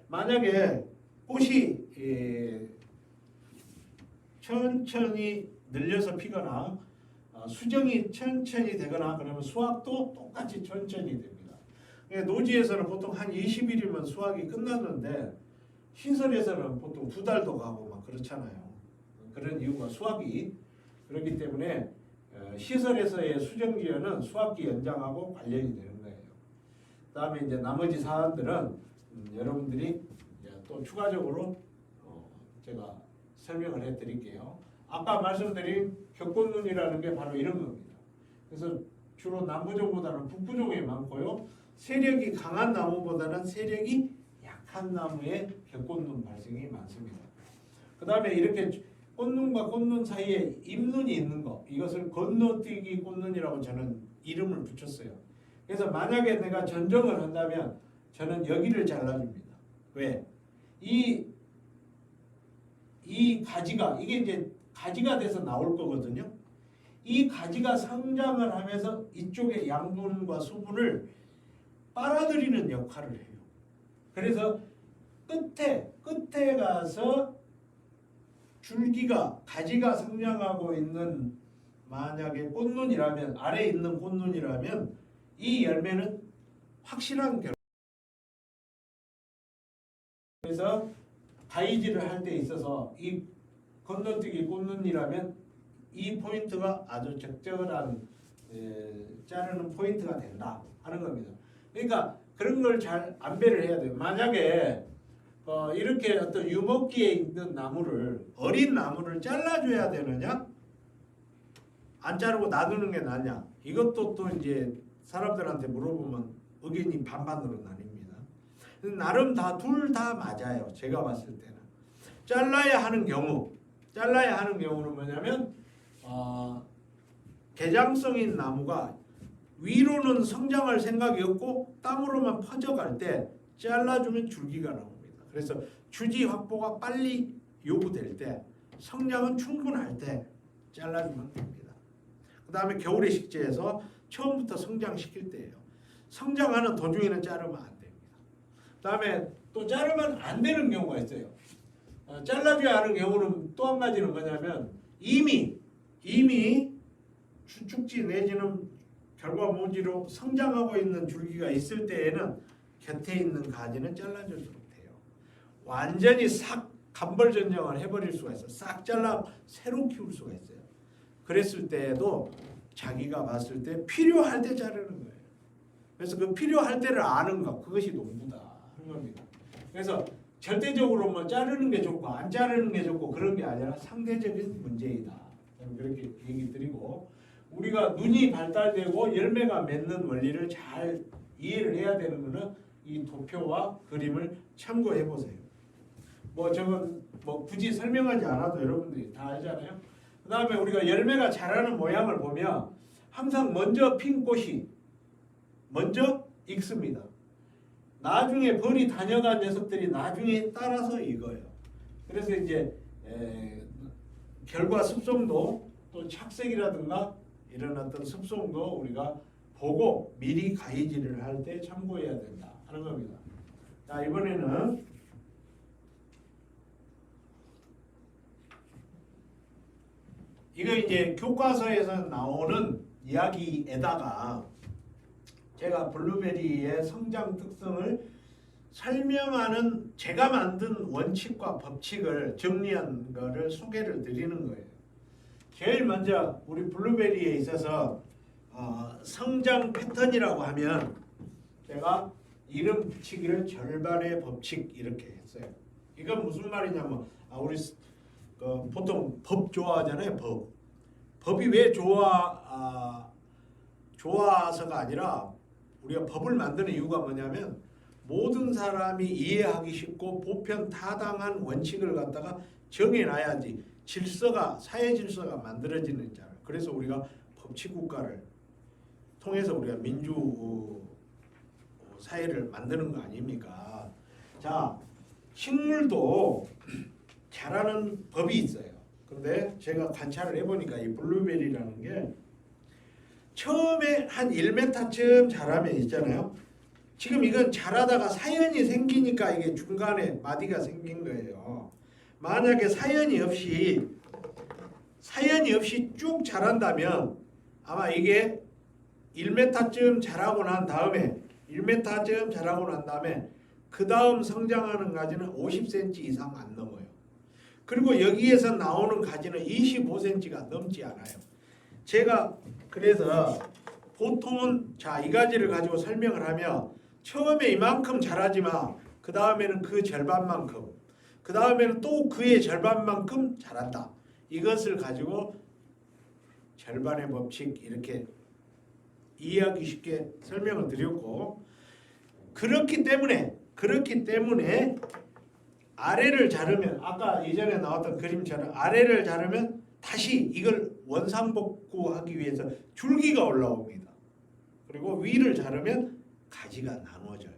만약에 꽃이 천천히 늘려서 피거나 수정이 천천히 되거나 그러면 수확도 똑같이 천천히 됩니다. 노지에서는 보통 한 20일이면 수확이 끝났는데 시설에서는 보통 2달도 가고 막 그렇잖아요. 그런 이유가 수확이 그렇기 때문에 시설에서의 수정기간은 수확기 연장하고 관련이 되는 거예요. 그다음에 이제 나머지 사안들은 여러분들이 또 추가적으로 제가 설명을 해드릴게요. 아까 말씀드린 격꽃눈이라는 게 바로 이런 겁니다. 그래서 주로 남부종보다는 북부종에 많고요. 세력이 강한 나무보다는 세력이 약한 나무에 격꽃눈 발생이 많습니다. 그 다음에 이렇게 꽃눈과 꽃눈 사이에 잎눈이 있는 거, 이것을 건너뛰기 꽃눈이라고 저는 이름을 붙였어요. 그래서 만약에 내가 전정을 한다면 저는 여기를 잘라줍니다. 왜? 이 가지가, 이게 이제 가지가 돼서 나올 거거든요. 이 가지가 성장을 하면서 이쪽의 양분과 수분을 빨아들이는 역할을 해요. 그래서 끝에 가서 줄기가, 가지가 성장하고 있는 만약에 꽃눈이라면, 아래에 있는 꽃눈이라면 이 열매는 확실한 결과. 그래서 가위질을 할 때 있어서 이 건너뛰기 꽃눈이라면 이 포인트가 아주 적절한 자르는 포인트가 된다 하는 겁니다. 그러니까 그런 걸 잘 안배를 해야 돼요. 만약에 이렇게 어떤 유목기에 있는 나무를, 어린 나무를 잘라줘야 되느냐, 안 자르고 놔두는 게 낫냐, 이것도 또 이제 사람들한테 물어보면 의견이 반반으로 나뉩니다. 나름 둘 다 맞아요. 제가 봤을 때는 잘라야 하는 경우는 뭐냐면 개장성인 나무가 위로는 성장할 생각이 없고 땅으로만 퍼져갈 때 잘라주면 줄기가 나옵니다. 그래서 주지 확보가 빨리 요구될 때, 성장은 충분할 때 잘라주면 됩니다. 그 다음에 겨울의 식재에서 처음부터 성장시킬 때예요. 성장하는 도중에는 자르면 안 됩니다. 그 다음에 또 자르면 안 되는 경우가 있어요. 잘라줘야 하는 경우는 또 한 가지는 뭐냐면 이미 주축지 내지는 결과모지로 성장하고 있는 줄기가 있을 때에는 곁에 있는 가지는 잘라주도록 돼요. 완전히 싹 간벌 전쟁을 해버릴 수가 있어요. 싹 잘라 새로 키울 수가 있어요. 그랬을 때에도 자기가 봤을 때 필요할 때 자르는 거예요. 그래서 그 필요할 때를 아는 것, 그것이 농부다 하는 겁니다. 그래서 절대적으로 뭐 자르는 게 좋고 안 자르는 게 좋고 그런 게 아니라 상대적인 문제이다. 그렇게 얘기 드리고, 우리가 눈이 발달되고 열매가 맺는 원리를 잘 이해를 해야 되는 것은 이 도표와 그림을 참고해 보세요. 저건 굳이 설명하지 않아도 여러분들이 다 알잖아요. 그 다음에 우리가 열매가 자라는 모양을 보면 항상 먼저 핀 꽃이 먼저 익습니다. 나중에 벌이 다녀간 녀석들이 나중에 따라서 익어요. 그래서 이제 결과 습성도 또 착색이라든가 이런 어떤 습성도 우리가 보고 미리 가위질을 할 때 참고해야 된다 하는 겁니다. 자, 이번에는 이거 이제 교과서에서 나오는 이야기에다가 제가 블루베리의 성장 특성을 설명하는 제가 만든 원칙과 법칙을 정리한 거를 소개를 드리는 거예요. 제일 먼저 우리 블루베리에 있어서 성장 패턴이라고 하면 제가 이름 붙이기를 절반의 법칙 이렇게 했어요. 이건 무슨 말이냐면 우리 보통 법 좋아하잖아요. 법이 왜 좋아서가 아니라 우리가 법을 만드는 이유가 뭐냐면 모든 사람이 이해하기 쉽고 보편 타당한 원칙을 갖다가 정해놔야지 사회 질서가 만들어지는 잖아요. 그래서 우리가 법치 국가를 통해서 우리가 민주 사회를 만드는 거 아닙니까? 자, 식물도 자라는 법이 있어요. 근데 제가 관찰을 해보니까 이 블루베리라는 게 처음에 한 1m쯤 자라면 있잖아요. 지금 이건 자라다가 사연이 생기니까 이게 중간에 마디가 생긴 거예요. 만약에 사연이 없이 쭉 자란다면 아마 이게 1m쯤 자라고 난 다음에 그 다음 성장하는 가지는 50cm 이상 안 넘어요. 그리고 여기에서 나오는 가지는 25cm가 넘지 않아요. 제가 그래서 보통은 자, 이 가지를 가지고 설명을 하면 처음에 이만큼 자라지만 그 다음에는 그 절반만큼, 그 다음에는 또 그의 절반만큼 자란다. 이것을 가지고 절반의 법칙 이렇게 이해하기 쉽게 설명을 드렸고, 그렇기 때문에 아래를 자르면 아까 예전에 나왔던 그림처럼 아래를 자르면 다시 이걸 원상복구하기 위해서 줄기가 올라옵니다. 그리고 위를 자르면 가지가 나눠져요.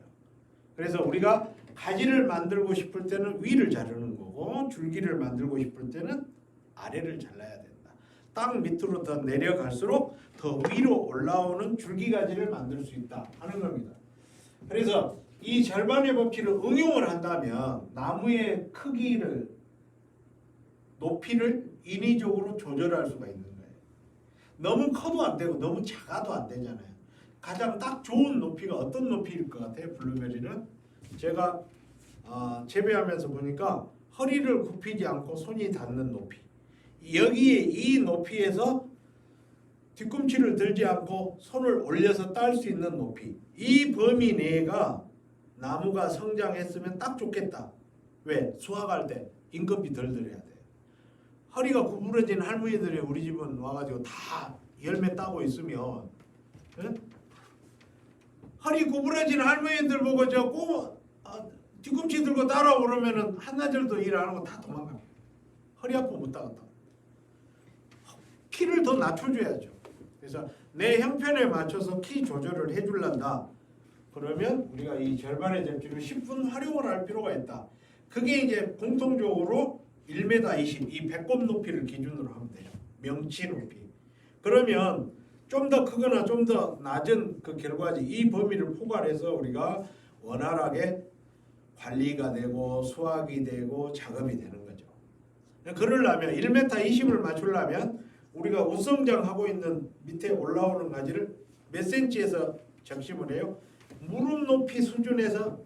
그래서 우리가 가지를 만들고 싶을 때는 위를 자르는 거고 줄기를 만들고 싶을 때는 아래를 잘라야 된다. 땅 밑으로 더 내려갈수록 더 위로 올라오는 줄기가지를 만들 수 있다 하는 겁니다. 그래서 이 절반의 법칙을 응용을 한다면 나무의 크기를 높이를 인위적으로 조절할 수가 있는 거예요. 너무 커도 안 되고 너무 작아도 안 되잖아요. 가장 딱 좋은 높이가 어떤 높이일 것 같아요? 블루베리는 제가 재배하면서 보니까 허리를 굽히지 않고 손이 닿는 높이, 여기에 이 높이에서 뒤꿈치를 들지 않고 손을 올려서 딸 수 있는 높이, 이 범위 내가 나무가 성장했으면 딱 좋겠다. 왜? 수확할 때 인건비 덜 들여야 돼. 허리가 구부러진 할머니들이 우리 집은 와가지고 다 열매 따고 있으면, 응? 허리 구부러진 할머니들 보고 뒤꿈치 들고 따라오고 그러면은 한나절도 일 안 하고 다 도망가. 허리 아파 못 따갔다. 키를 더 낮춰줘야죠. 그래서 내 형편에 맞춰서 키 조절을 해줄란다. 그러면 우리가 이 절반의 접지를 10분 활용을 할 필요가 있다. 그게 이제 공통적으로 1m 20, 이 배꼽 높이를 기준으로 하면 돼요. 명치 높이. 그러면 좀 더 크거나 좀 더 낮은 그 결과지 이 범위를 포괄해서 우리가 원활하게 관리가 되고 수확이 되고 작업이 되는 거죠. 그러려면 1m 20을 맞추려면 우리가 우성장하고 있는 밑에 올라오는 가지를 몇 센치에서 적심을 해요? 무릎 높이 수준에서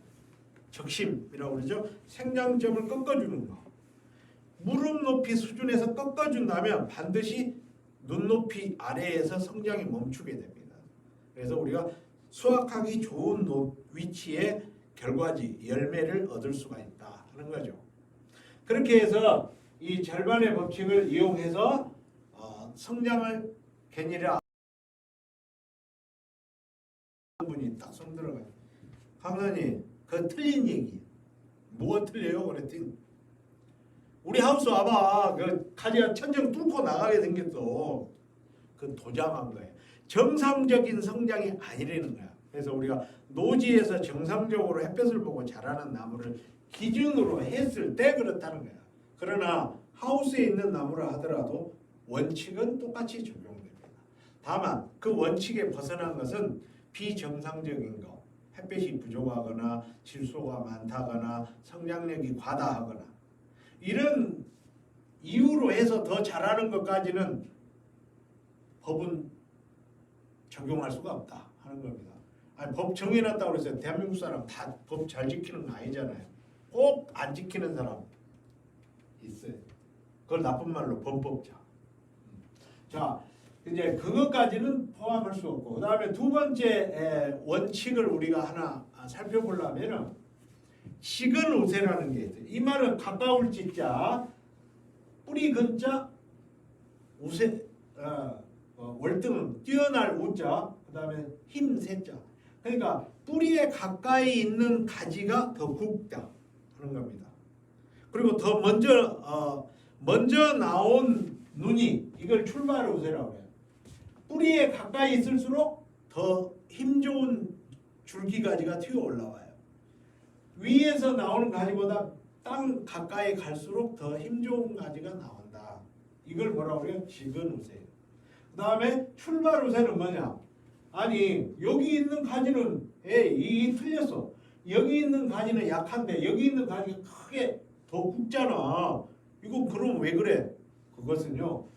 적심이라고 그러죠. 생장점을 꺾어주는 거. 무릎 높이 수준에서 꺾어준다면 반드시 눈높이 아래에서 성장이 멈추게 됩니다. 그래서 우리가 수확하기 좋은 위치에 결과지 열매를 얻을 수가 있다 하는 거죠. 그렇게 해서 이 절반의 법칙을 이용해서 성장을 개념이라 분이 딱 손 들어가요. 강사님, 그 틀린 얘기. 뭐가 틀려요? 그랬더니 우리 하우스 와봐. 그 가지가 천정 뚫고 나가게 생겼어. 그건 도장한 거예요. 정상적인 성장이 아니라는 거야. 그래서 우리가 노지에서 정상적으로 햇볕을 보고 자라는 나무를 기준으로 했을 때 그렇다는 거야. 그러나 하우스에 있는 나무라 하더라도 원칙은 똑같이 적용됩니다. 다만 그 원칙에 벗어난 것은 비정상적인 거, 햇빛이 부족하거나 질소가 많다거나 성장력이 과다하거나 이런 이유로 해서 더 잘하는 것까지는 법은 적용할 수가 없다 하는 겁니다. 아니, 법 정해놨다고 해서 대한민국 사람 다 법 잘 지키는 거 아니잖아요. 꼭 안 지키는 사람 있어요. 그걸 나쁜 말로 범법자. 자, 이제 그것까지는 포함할 수 없고, 그 다음에 두 번째 원칙을 우리가 하나 살펴보려면은 식은 우세라는 게 있어요. 이 말은 가까울 지자 뿌리 근자 우세 월등 뛰어날 우자 그다음에 힘 세자. 그러니까 뿌리에 가까이 있는 가지가 더 굵다 하는 겁니다. 그리고 더 먼저 나온 눈이 이걸 출발 우세라고 해요. 뿌리에 가까이 있을수록 더 힘 좋은 줄기 가지가 튀어 올라와요. 위에서 나오는 가지보다 땅 가까이 갈수록 더 힘 좋은 가지가 나온다. 이걸 뭐라고 그래요? 직은 우세. 그 다음에 출발 우세는 뭐냐? 아니 여기 있는 가지는 이 틀렸어. 여기 있는 가지는 약한데 여기 있는 가지가 크게 더 굵잖아. 이거 그럼 왜 그래? 그것은요.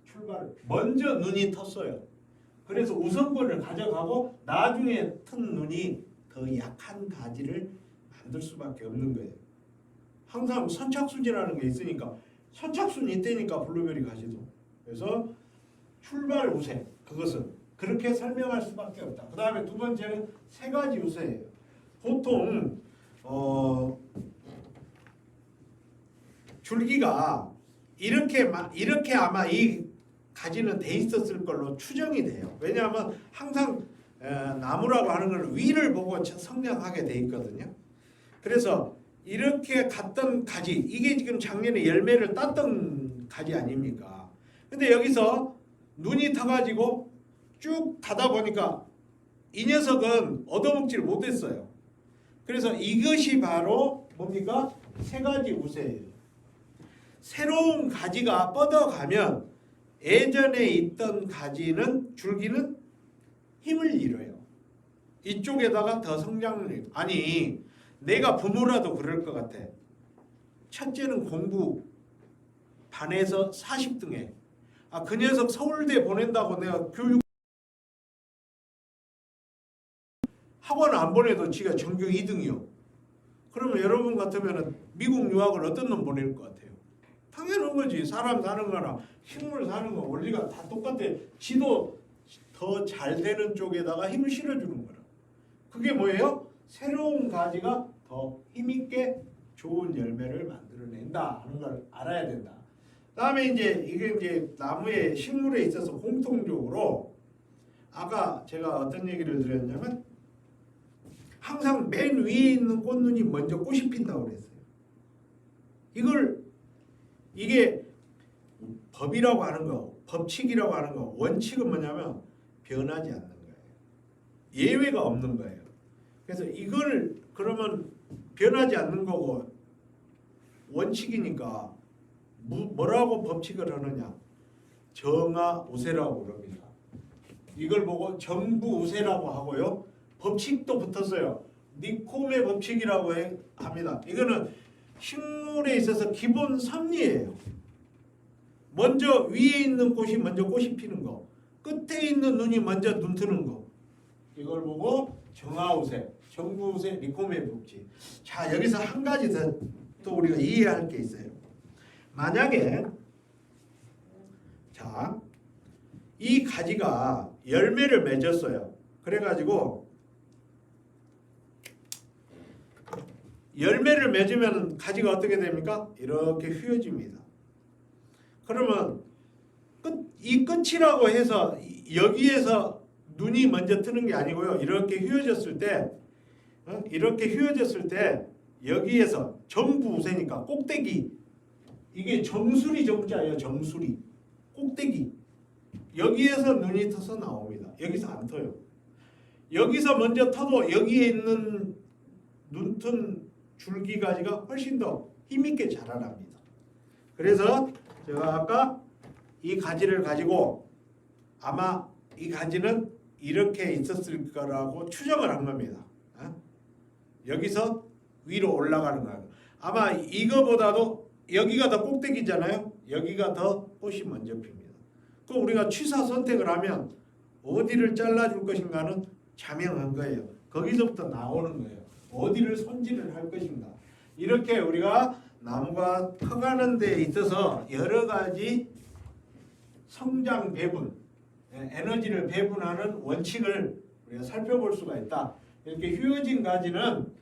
출발 먼저 눈이 텄어요. 그래서 우선권을 가져가고 나중에 튼 눈이 더 약한 가지를 만들 수밖에 없는 거예요. 항상 선착순이라는 게 있으니까 선착순이 있다니까 블루베리 가지도. 그래서 출발 우세 그것은 그렇게 설명할 수밖에 없다. 그 다음에 두 번째는 세 가지 우세예요. 보통 줄기가 이렇게 아마 이 가지는 돼 있었을 걸로 추정이 돼요. 왜냐하면 항상 나무라고 하는 걸 위를 보고 성장하게 돼 있거든요. 그래서 이렇게 갔던 가지 이게 지금 작년에 열매를 땄던 가지 아닙니까? 근데 여기서 눈이 타가지고 쭉 가다 보니까 이 녀석은 얻어먹지를 못했어요. 그래서 이것이 바로 뭡니까? 세 가지 우세예요. 새로운 가지가 뻗어가면 예전에 있던 가지는 줄기는 힘을 잃어요. 이쪽에다가 더 성장을 아니 내가 부모라도 그럴 것 같아. 첫째는 공부 반에서 40등에 그 녀석 서울대 보낸다고 내가 교육 학원 안 보내도 지가 전교 2등이요. 그러면 여러분 같으면 미국 유학을 어떤 놈 보낼 것 같아요? 당연한 거지. 사람 사는 거나 식물 사는 거 원리가 다 똑같아. 지도 더 잘 되는 쪽에다가 힘을 실어주는 거라. 그게 뭐예요? 새로운 가지가 더 힘있게 좋은 열매를 만들어낸다 하는 걸 알아야 된다. 다음에 이게 이제 나무의 식물에 있어서 공통적으로 아까 제가 어떤 얘기를 드렸냐면 항상 맨 위에 있는 꽃눈이 먼저 꽃이 핀다고 그랬어요. 이게 법이라고 하는 거, 법칙이라고 하는 거, 원칙은 뭐냐면 변하지 않는 거예요. 예외가 없는 거예요. 그래서 이걸 그러면 변하지 않는 거고 원칙이니까 뭐라고 법칙을 하느냐? 정화우세라고 그럽니다. 이걸 보고 정부우세라고 하고요. 법칙도 붙었어요. 니콤의 법칙이라고 합니다. 이거는 식물에 있어서 기본 섭리예요. 먼저 위에 있는 꽃이 먼저 꽃이 피는 거, 끝에 있는 눈이 먼저 눈 뜨는 거. 이걸 보고 정화우세, 정부우세, 니콤의 법칙. 자, 여기서 한 가지 더 또 우리가 이해할 게 있어요. 만약에 자, 이 가지가 열매를 맺었어요. 그래가지고 열매를 맺으면 가지가 어떻게 됩니까? 이렇게 휘어집니다. 그러면 이 끝이라고 해서 여기에서 눈이 먼저 트는 게 아니고요. 이렇게 휘어졌을 때 여기에서 정부우세니까 꼭대기 이게 정수리 정자예요. 정수리 꼭대기 여기에서 눈이 터서 나옵니다. 여기서 안 터요. 여기서 먼저 터도 여기에 있는 눈튼 줄기 가지가 훨씬 더 힘있게 자라납니다. 그래서 제가 아까 이 가지를 가지고 아마 이 가지는 이렇게 있었을 거라고 추정을 한 겁니다. 여기서 위로 올라가는 거예요. 아마 이거보다도 여기가 더 꼭대기잖아요. 여기가 더 꽃이 먼저 핍니다. 그럼 우리가 취사 선택을 하면 어디를 잘라줄 것인가는 자명한 거예요. 거기서부터 나오는 거예요. 어디를 손질을 할 것인가. 이렇게 우리가 나무가 커가는 데 있어서 여러 가지 성장 배분, 에너지를 배분하는 원칙을 우리가 살펴볼 수가 있다. 이렇게 휘어진 가지는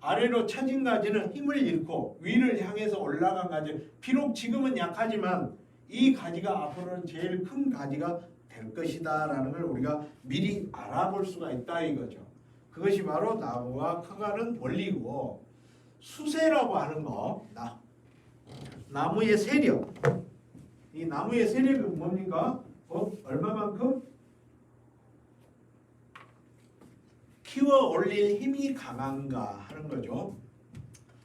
아래로 처진 가지는 힘을 잃고 위를 향해서 올라간 가지. 비록 지금은 약하지만 이 가지가 앞으로는 제일 큰 가지가 될 것이다라는 걸 우리가 미리 알아볼 수가 있다 이거죠. 그것이 바로 나무가 커가는 원리고 수세라고 하는 거. 나무의 세력. 이 나무의 세력은 뭡니까? 얼마만큼? 키워 올릴 힘이 강한가 하는 거죠.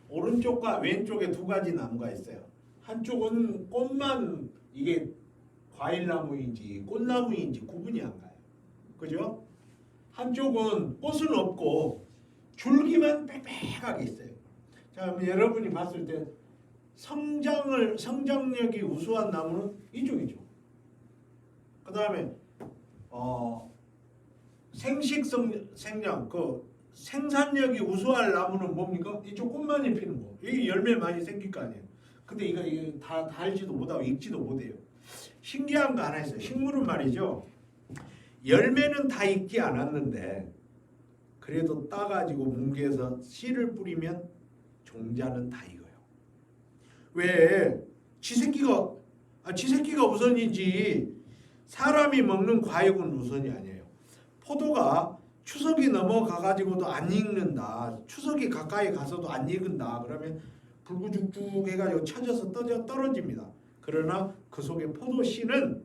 오른쪽과 왼쪽에 두 가지 나무가 있어요. 한쪽은 꽃만 이게 과일나무인지 꽃나무인지 구분이 안 가요. 그죠? 한쪽은 꽃은 없고 줄기만 빽빽하게 있어요. 자, 그럼 여러분이 봤을 때 성장력이 우수한 나무는 이쪽이죠. 그 다음에 생장 생산력이 우수한 나무는 뭡니까? 이쪽 꽃만이 피는 거. 이게 열매 많이 생길 거 아니에요. 근데 이게 다 달지도 못하고 익지도 못해요. 신기한 거 하나 있어요. 식물은 말이죠. 열매는 다 익지 않았는데 그래도 따가지고 뭉개서 씨를 뿌리면 종자는 다 익어요. 왜? 지 새끼가 우선이지 사람이 먹는 과육은 우선이 아니에요. 포도가 추석이 넘어가가지고도 안 익는다. 추석이 가까이 가서도 안 익은다. 그러면 불구죽죽 해가지고 쳐져서 떨어집니다. 그러나 그 속에 포도 씨는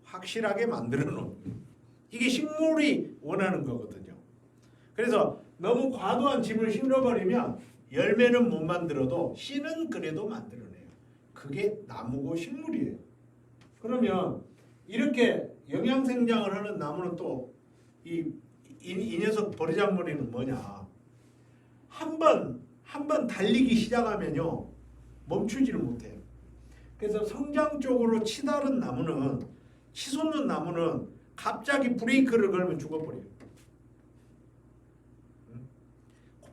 확실하게 만들어 놓은 이게 식물이 원하는 거거든요. 그래서 너무 과도한 짐을 실어버리면 열매는 못 만들어도 씨는 그래도 만들어내요. 그게 나무고 식물이에요. 그러면 이렇게 영양생장을 하는 나무는 또 이 녀석 버리장머리는 뭐냐? 한 번 달리기 시작하면요 멈추지를 못해요. 그래서 성장 쪽으로 치달은 나무는 치솟는 나무는 갑자기 브레이크를 걸면 죽어버려요.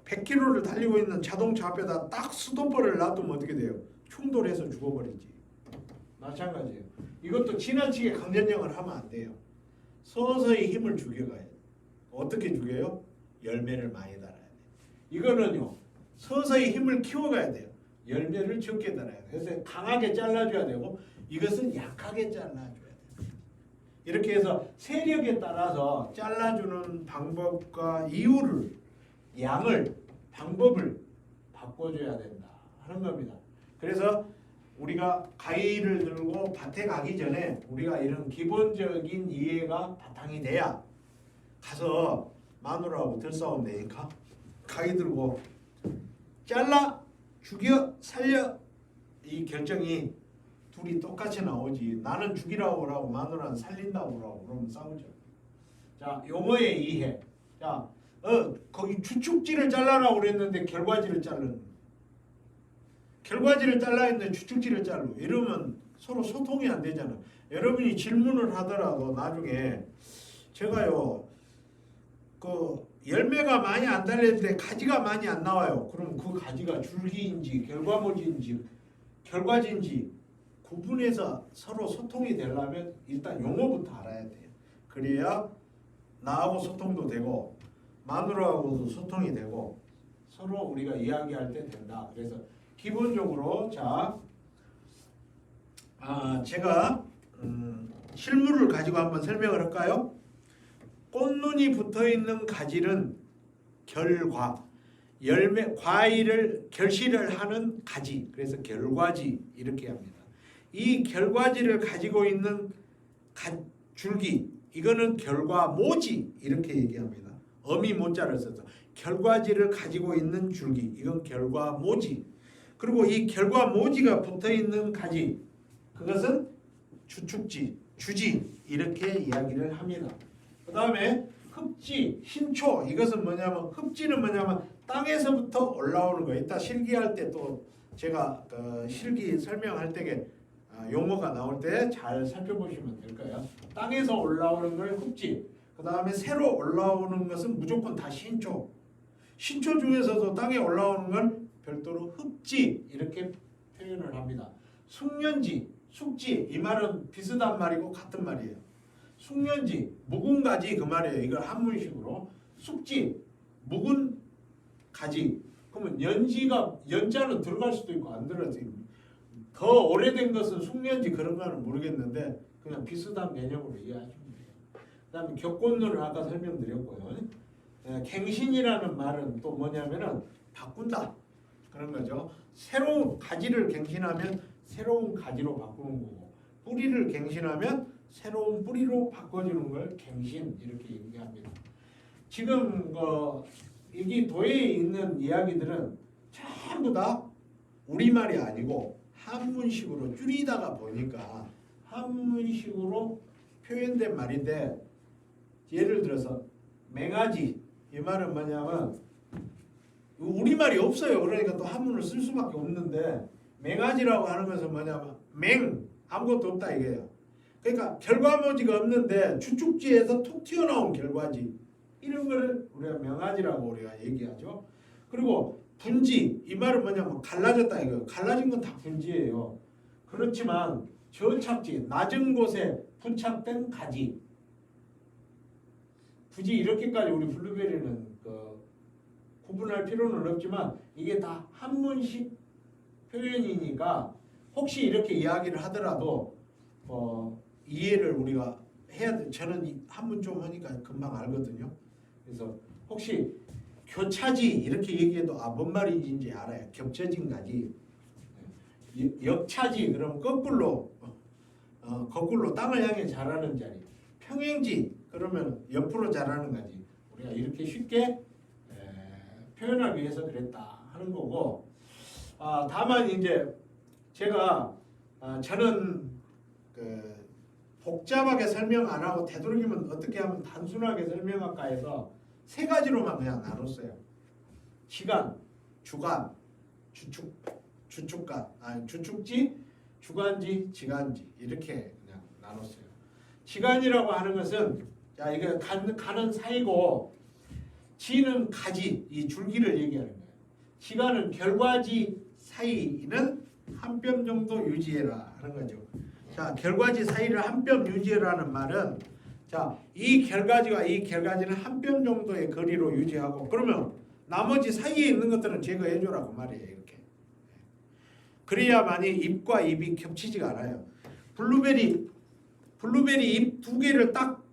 100km를 달리고 있는 자동차 앞에다 딱 스톱볼을 놔두면 어떻게 돼요? 충돌해서 죽어버리지. 마찬가지예요. 이것도 지나치게 강전력을 하면 안 돼요. 서서히 힘을 죽여가야 돼요. 어떻게 죽여요? 열매를 많이 달아야 돼요. 이거는요 서서히 힘을 키워가야 돼요. 열매를 적게 달아야 돼요. 그래서 강하게 잘라줘야 되고 이것은 약하게 잘라줘야 돼요. 이렇게 해서 세력에 따라서 잘라주는 방법과 이유를 양을 방법을 바꿔줘야 된다 하는 겁니다. 그래서 우리가 가위를 들고 밭에 가기 전에 우리가 이런 기본적인 이해가 바탕이 돼야 가서 마누라하고 들싸움 내니까 가위 들고 잘라 죽여 살려 이 결정이 둘이 똑같이 나오지. 나는 죽이라고 그러고 마누라는 살린다고 그러고 그러면 싸우죠. 자, 용어의 이해. 자, 거기 주축지를 잘라라고 그랬는데 결과지를 자르는. 결과지를 잘라야 했는데 주축지를 자르고 이러면 서로 소통이 안 되잖아. 여러분이 질문을 하더라도 나중에 제가요 그 열매가 많이 안 달렸는데 가지가 많이 안 나와요. 그럼 그 가지가 줄기인지 결과모지인지 결과지인지 구분해서 서로 소통이 되려면 일단 용어부터 알아야 돼요. 그래야 나하고 소통도 되고 마누라하고도 소통이 되고 서로 우리가 이야기할 때 된다. 그래서 기본적으로 제가 실물을 가지고 한번 설명을 할까요? 꽃눈이 붙어있는 가지는 결과, 열매, 과일을 결실을 하는 가지, 그래서 결과지 이렇게 합니다. 이 결과지를 가지고 있는 줄기, 이거는 결과모지 이렇게 얘기합니다. 어미 모자를 써서 결과지를 가지고 있는 줄기, 이건 결과모지. 그리고 이 결과모지가 붙어있는 가지, 그것은 주축지, 주지 이렇게 이야기를 합니다. 그 다음에 흡지, 신초, 이것은 뭐냐면 흡지는 뭐냐면 땅에서부터 올라오는 거예요. 이따 실기할 때 또 제가 실기 설명할 때 용어가 나올 때 잘 살펴보시면 될 거예요. 땅에서 올라오는 걸 흡지, 그 다음에 새로 올라오는 것은 무조건 다 신초. 신초 중에서도 땅에 올라오는 건 별도로 흡지 이렇게 표현을 합니다. 숙련지, 숙지 이 말은 비슷한 말이고 같은 말이에요. 숙련지, 묵은 가지 그 말이에요. 이걸 한문식으로 숙지, 묵은 가지. 그러면 연자는 들어갈 수도 있고 안 들어갈 수도 있고 더 오래된 것은 숙련지 그런 거는 모르겠는데 그냥 비슷한 개념으로 이해하시면 돼요. 그다음에 격곤론을 아까 설명드렸고요. 갱신이라는 말은 또 뭐냐면은 바꾼다 그런 거죠. 새로운 가지를 갱신하면 새로운 가지로 바꾸는 거고 뿌리를 갱신하면 새로운 뿌리로 바꿔주는 걸 갱신 이렇게 얘기합니다. 지금 여기 도예에 있는 이야기들은 전부 다 우리말이 아니고 한문식으로 줄이다가 보니까 한문식으로 표현된 말인데 예를 들어서 맹아지 이 말은 뭐냐면 우리말이 없어요. 그러니까 또 한문을 쓸 수밖에 없는데 맹아지라고 하는 것은 뭐냐면 맹 아무것도 없다 이게요. 그러니까 결과모지가 없는데 주축지에서 툭 튀어나온 결과지 이런 거를 우리가 명아지라고 우리가 얘기하죠. 그리고 분지 이 말은 뭐냐면 갈라졌다 이거. 갈라진 건 다 분지예요. 그렇지만 저착지 낮은 곳에 부착된 가지. 굳이 이렇게까지 우리 블루베리는 구분할 필요는 없지만 이게 다 한문식 표현이니까 혹시 이렇게 이야기를 하더라도 이해를 우리가 해야 돼. 저는 한문 좀 하니까 금방 알거든요. 그래서 혹시 교차지 이렇게 얘기해도 뭔 말인지 알아요. 겹쳐진 가지. 역차지 그러면 거꾸로 땅을 향해 자라는 자리. 평행지 그러면 옆으로 자라는 가지. 우리가 이렇게 쉽게 표현하기 위해서 그랬다 하는 거고. 다만 이제 제가 저는 복잡하게 설명 안 하고 되도록이면 어떻게 하면 단순하게 설명할까 해서 세 가지로만 그냥 나눴어요. 시간, 주간, 주축지, 주간지, 지간지 이렇게 그냥 나눴어요. 시간이라고 하는 것은 이게 가는 사이고 지는 가지, 이 줄기를 얘기하는 거예요. 시간은 결과지 사이는 한 뼘 정도 유지해라 하는 거죠. 자, 결과지 사이를 한 뼘 유지라는 말은 이 결과지와 이 결과지는 한 뼘 정도의 거리로 유지하고 그러면 나머지 사이에 있는 것들은 제거해 주라고 말이에요. 이렇게. 그래야만이 잎과 잎이 겹치지가 않아요. 블루베리 잎 두 개를 딱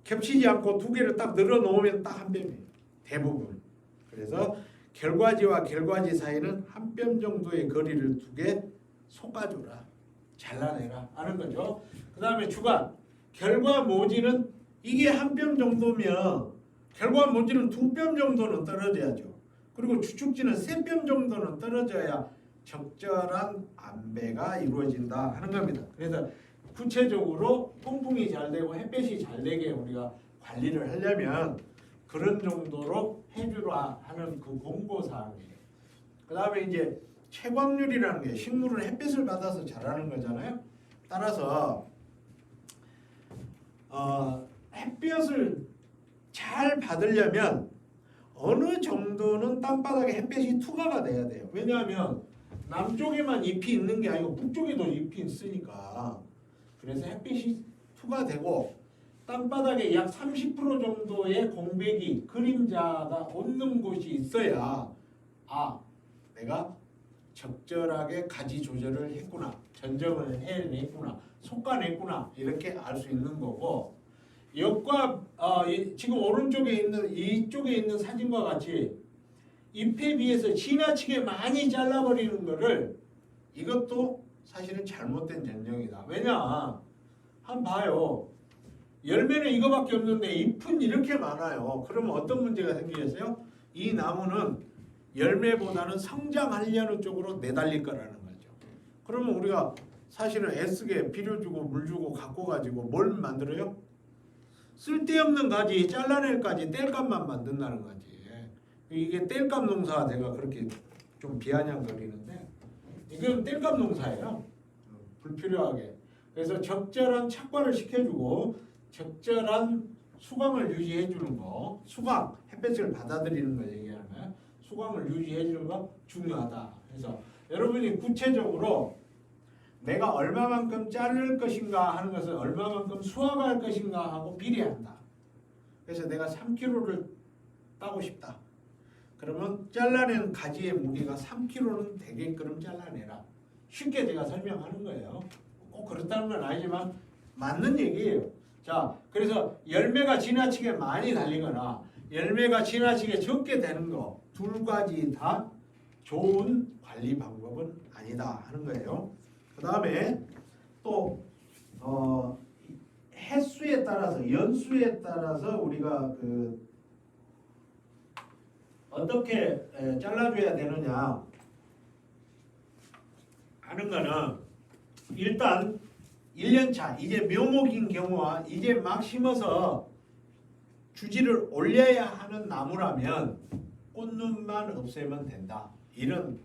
겹치지 않고 두 개를 딱 늘어 놓으면 딱 한 뼘이에요. 대부분. 그래서 결과지와 결과지 사이는 한 뼘 정도의 거리를 두게 솎아줘라. 잘라내라 하는 거죠. 그 다음에 주간. 결과모지는 이게 한 뼘 정도면 결과모지는 두 뼘 정도는 떨어져야죠. 그리고 주축지는 세 뼘 정도는 떨어져야 적절한 안배가 이루어진다 하는 겁니다. 그래서 구체적으로 통풍이 잘 되고 햇볕이 잘 되게 우리가 관리를 하려면 그런 정도로 해주라 하는 그 공고사항이에요. 그 다음에 이제 채광률이라는 게 식물은 햇빛을 받아서 자라는 거잖아요. 따라서 햇볕을 잘 받으려면 어느 정도는 땅바닥에 햇볕이 투과가 돼야 돼요. 왜냐하면 남쪽에만 잎이 있는 게 아니고 북쪽에도 잎이 있으니까. 그래서 햇빛이 투과되고 땅바닥에 약 30% 정도의 공백이 그림자가 없는 곳이 있어야 내가 적절하게 가지 조절을 했구나, 전정을 해냈구나, 솎아냈구나 이렇게 알 수 있는 거고 옆과 지금 오른쪽에 있는 이쪽에 있는 사진과 같이 잎에 비해서 지나치게 많이 잘라버리는 거를 이것도 사실은 잘못된 전정이다. 왜냐? 한번 봐요. 열매는 이거밖에 없는데 잎은 이렇게 많아요. 그러면 어떤 문제가 생기겠어요? 이 나무는 열매보다는 성장하려는 쪽으로 내달릴 거라는 거죠. 그러면 우리가 사실은 애쓰게 비료 주고 물 주고 갖고 가지고 뭘 만들어요? 쓸데없는 가지 잘라낼까지 땔감만 만든다는 거지. 이게 땔감 농사 제가 그렇게 좀 비아냥거리는데 이건 땔감 농사예요. 불필요하게. 그래서 적절한 착과를 시켜주고 적절한 수광을 유지해주는 거, 수광, 햇볕을 받아들이는 거 얘기하는 거예요. 수광을 유지해주는 거 중요하다. 그래서 여러분이 구체적으로 내가 얼마만큼 자를 것인가 하는 것은 얼마만큼 수확할 것인가 하고 비례한다. 그래서 내가 3kg를 따고 싶다. 그러면 잘라낸 가지의 무게가 3kg는 되게끔 잘라내라. 쉽게 제가 설명하는 거예요. 꼭 그렇다는 건 아니지만 맞는 얘기예요. 자, 그래서 열매가 지나치게 많이 달리거나 열매가 지나치게 적게 되는 거 두 가지 다 좋은 관리 방법은 아니다 하는 거예요. 그 다음에 또 햇수에 따라서 연수에 따라서 우리가 어떻게 잘라줘야 되느냐 하는 거는 일단 1년차 이제 묘목인 경우와 이제 막 심어서 주지를 올려야 하는 나무라면 꽃눈만 없애면 된다. 이런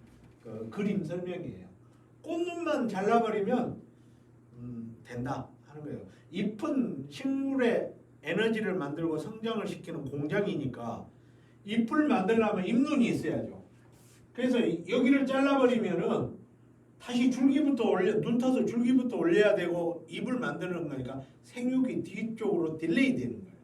그림 설명이에요. 꽃눈만 잘라버리면 된다 하는 거예요. 잎은 식물의 에너지를 만들고 성장을 시키는 공장이니까 잎을 만들려면 잎눈이 있어야죠. 그래서 여기를 잘라버리면은 다시 줄기부터 눈 터서 줄기부터 올려야 되고 잎을 만드는 거니까 생육이 뒤쪽으로 딜레이 되는 거예요.